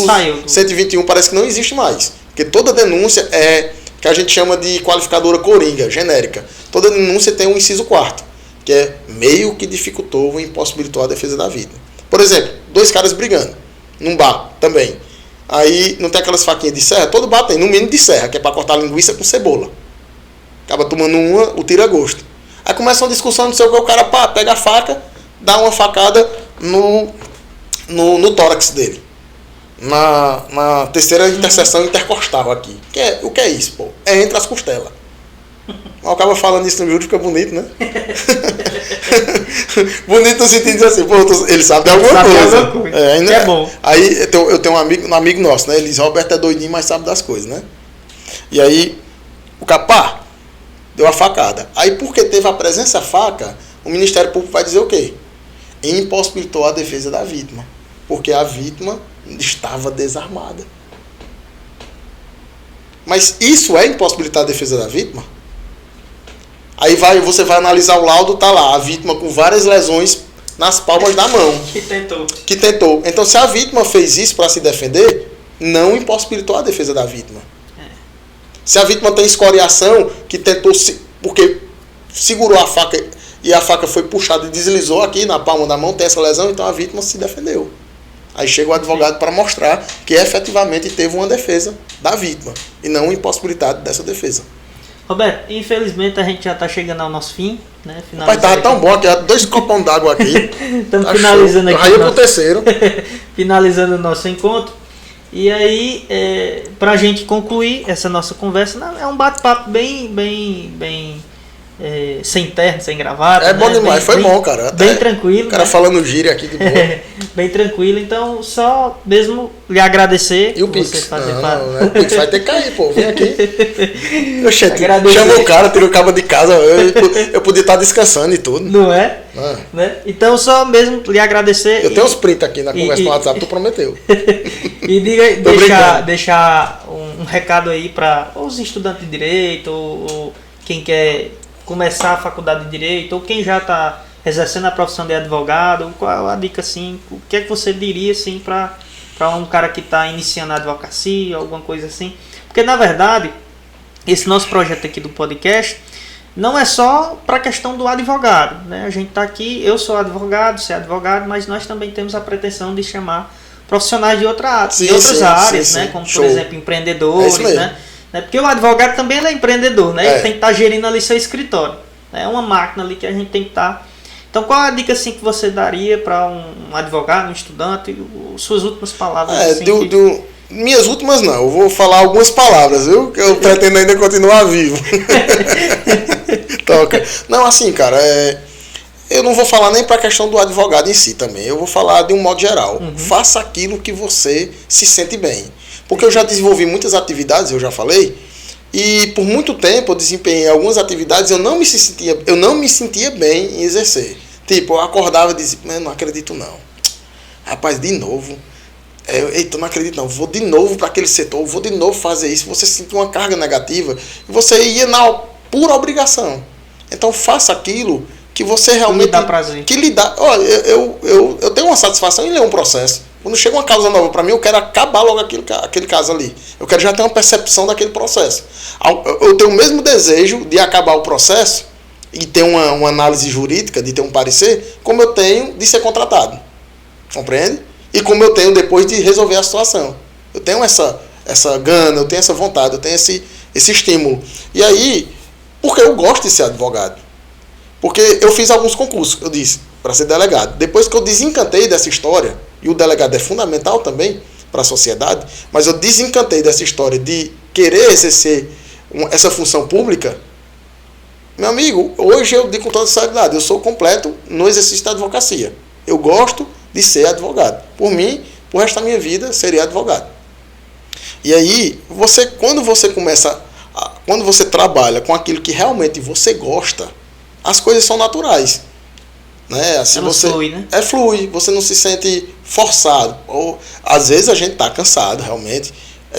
121 parece que não existe mais. Porque toda denúncia é que a gente chama de qualificadora coringa, genérica. Toda denúncia tem um inciso 4º, que é meio que dificultou ou impossibilitou a defesa da vida. Por exemplo, 2 caras brigando num bar também. Aí não tem aquelas faquinhas de serra? Todo bar tem, no mínimo de serra, que é para cortar linguiça com cebola. Acaba tomando uma, o tira-gosto. Aí começa uma discussão, não sei o que, o cara pega a faca, dá uma facada no tórax dele. Na terceira interseção intercostal aqui. O que é isso, pô? É entre as costelas. Mas o cara falando isso no miúdo fica bonito, né? Bonito no sentido de assim, pô, ele sabe de alguma coisa. É bom. Aí eu tenho um amigo nosso, né? Ele diz, Roberto é doidinho, mas sabe das coisas, né? E aí, o capá deu a facada. Aí, porque teve a presença faca, o Ministério Público vai dizer o quê? Impossibilitou a defesa da vítima. Porque a vítima estava desarmada. Mas isso é impossibilitar a defesa da vítima? Aí você vai analisar o laudo, tá lá, a vítima com várias lesões nas palmas da mão. Que tentou. Então, se a vítima fez isso para se defender, não impossibilitou a defesa da vítima. Se a vítima tem escoriação, que tentou, porque segurou a faca e a faca foi puxada e deslizou aqui na palma da mão, tem essa lesão, então a vítima se defendeu. Aí chega o advogado para mostrar que efetivamente teve uma defesa da vítima e não uma impossibilidade dessa defesa. Roberto, infelizmente a gente já está chegando ao nosso fim, né? Rapaz, tava tão bom aqui, 2 copões d'água aqui. Estamos tá finalizando show. Aqui. Aí pro terceiro. Finalizando o nosso encontro. E aí, para a gente concluir essa nossa conversa, é um bate-papo bem sem terno, sem gravata. É bom demais, foi bom, cara. Até bem tranquilo. O cara falando gíria aqui de boa. Bem tranquilo, então só mesmo lhe agradecer. E o Pix? O Pix vai ter que cair, pô, vem aqui. Chama o cara, tira o cabo de casa, eu podia estar descansando e tudo. Não é? Né? Então só mesmo lhe agradecer. Eu tenho uns prints aqui na conversa no WhatsApp, tu prometeu. E deixar um recado aí para os estudantes de Direito, ou quem quer começar a faculdade de Direito, ou quem já está exercendo a profissão de advogado. Qual a dica, assim, o que é que você diria, assim, para um cara que está iniciando a advocacia, alguma coisa assim? Porque, na verdade, esse nosso projeto aqui do podcast não é só para a questão do advogado, né? A gente está aqui, eu sou advogado, você é advogado, mas nós também temos a pretensão de chamar profissionais de outras áreas, né? Como, por exemplo, empreendedores, né? Porque o advogado também é empreendedor, né? Ele tem que estar gerindo ali seu escritório. É uma máquina ali que a gente tem que estar. Então, qual a dica assim, que você daria para um advogado, um estudante? Suas últimas palavras? Assim, minhas últimas não, eu vou falar algumas palavras, viu? Que eu pretendo ainda continuar vivo. Toca. Não, assim, cara, eu não vou falar nem para a questão do advogado em si também. Eu vou falar de um modo geral. Faça aquilo que você se sente bem. Porque eu já desenvolvi muitas atividades, eu já falei, e por muito tempo eu desempenhei algumas atividades e eu não me sentia bem em exercer. Tipo, eu acordava e dizia, não acredito não. Rapaz, de novo. Eita, não acredito não. Vou de novo para aquele setor, vou de novo fazer isso. Você sentiu uma carga negativa e você ia na pura obrigação. Então faça aquilo que você realmente... Que lhe dá prazer. Que lhe dá... Olha, eu tenho uma satisfação em ler um processo. Quando chega uma causa nova para mim, eu quero acabar logo aquele caso ali. Eu quero já ter uma percepção daquele processo. Eu tenho o mesmo desejo de acabar o processo e ter uma análise jurídica, de ter um parecer, como eu tenho de ser contratado. Compreende? E como eu tenho depois de resolver a situação. Eu tenho essa gana, eu tenho essa vontade, eu tenho esse estímulo. E aí, porque eu gosto de ser advogado. Porque eu fiz alguns concursos, eu disse, para ser delegado. Depois que eu desencantei dessa história, e o delegado é fundamental também para a sociedade, mas eu desencantei dessa história de querer exercer essa função pública, meu amigo, hoje eu digo com toda sinceridade, eu sou completo no exercício da advocacia. Eu gosto de ser advogado. Por mim, pro resto da minha vida, seria advogado. E aí, quando você trabalha com aquilo que realmente você gosta, as coisas são naturais. Né? Assim flui, né? Flui, você não se sente forçado. Ou, às vezes a gente está cansado, realmente.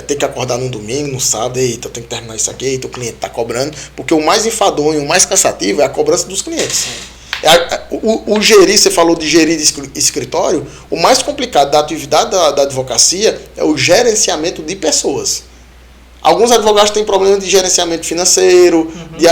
Tem que acordar no domingo, no sábado, eita, eu tenho que terminar isso aqui, eita, o cliente está cobrando. Porque o mais enfadonho, o mais cansativo é a cobrança dos clientes. O gerir, você falou de gerir de escritório, o mais complicado da atividade da advocacia é o gerenciamento de pessoas. Alguns advogados têm problema de gerenciamento financeiro, de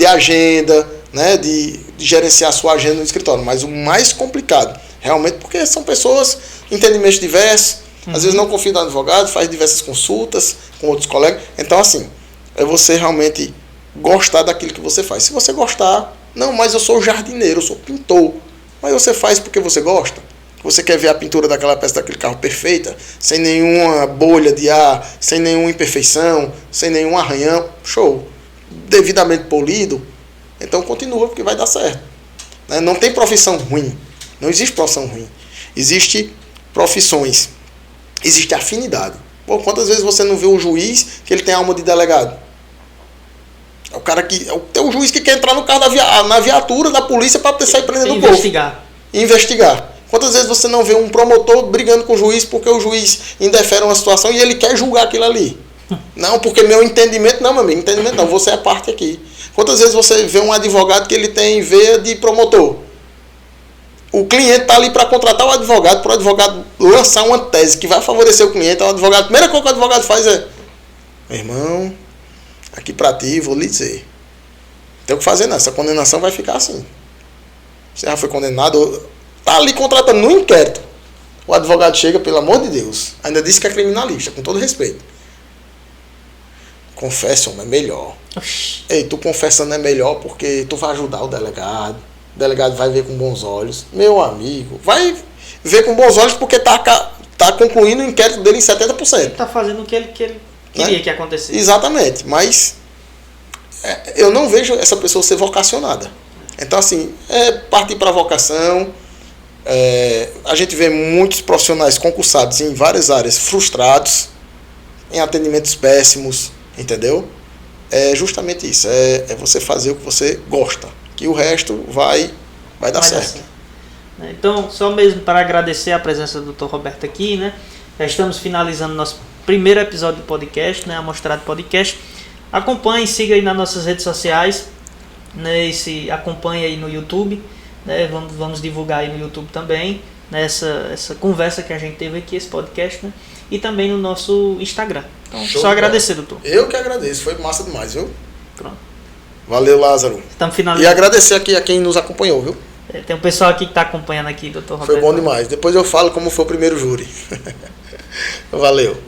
agenda, né, de gerenciar a sua agenda no escritório. Mas o mais complicado, realmente, porque são pessoas, entendimentos diversos, às vezes não confia no advogado, faz diversas consultas com outros colegas. Então, assim, é você realmente gostar daquilo que você faz. Se você gostar, não, mas eu sou jardineiro, eu sou pintor. Mas você faz porque você gosta. Você quer ver a pintura daquela peça daquele carro perfeita, sem nenhuma bolha de ar, sem nenhuma imperfeição, sem nenhum arranhão, show. devidamente polido, então continua, porque vai dar certo. Né? Não tem profissão ruim. Não existe profissão ruim. Existe profissões. Existe afinidade. Pô, quantas vezes você não vê um juiz que ele tem alma de delegado? É o cara que. É o juiz que quer entrar no carro na viatura da polícia para poder sair prendendo o povo. Investigar. Quantas vezes você não vê um promotor brigando com o juiz porque o juiz indefere uma situação e ele quer julgar aquilo ali? Não, porque meu entendimento... Não, meu amigo, entendimento não. Você é parte aqui. Quantas vezes você vê um advogado que ele tem veia de promotor? O cliente está ali para contratar o advogado, para o advogado lançar uma tese que vai favorecer o cliente. O advogado, a primeira coisa que o advogado faz é: meu irmão, aqui para ti, vou lhe dizer. Não tem o que fazer não. Essa condenação vai ficar assim. Você já foi condenado... Está ali contratando no inquérito. O advogado chega, pelo amor de Deus, ainda disse que é criminalista, com todo respeito. Confessa, é melhor. Oxi. Ei, tu confessando é melhor porque tu vai ajudar o delegado. O delegado vai ver com bons olhos. Meu amigo, vai ver com bons olhos porque tá concluindo o inquérito dele em 70%. Ele tá fazendo o que ele queria que acontecesse. Exatamente, mas eu não vejo essa pessoa ser vocacionada. Então, assim, partir para a vocação. A gente vê muitos profissionais concursados em várias áreas frustrados, em atendimentos péssimos, entendeu? É justamente isso, é você fazer o que você gosta, que o resto vai dar certo. Então, só mesmo para agradecer a presença do Dr. Roberto aqui, né? Já estamos finalizando nosso primeiro episódio do podcast, né? Amostrado Podcast. Acompanhe, siga aí nas nossas redes sociais, né? Acompanhe aí no YouTube. Né, vamos divulgar aí no YouTube também, né, essa conversa que a gente teve aqui, esse podcast, né, e também no nosso Instagram. Então, show, só agradecer, doutor. Eu que agradeço, foi massa demais, viu? Pronto. Valeu, Lázaro. Estamos finalizando. E agradecer aqui a quem nos acompanhou, viu? Tem um pessoal aqui que está acompanhando aqui, doutor Roberto. Foi bom demais. Depois eu falo como foi o primeiro júri. Valeu.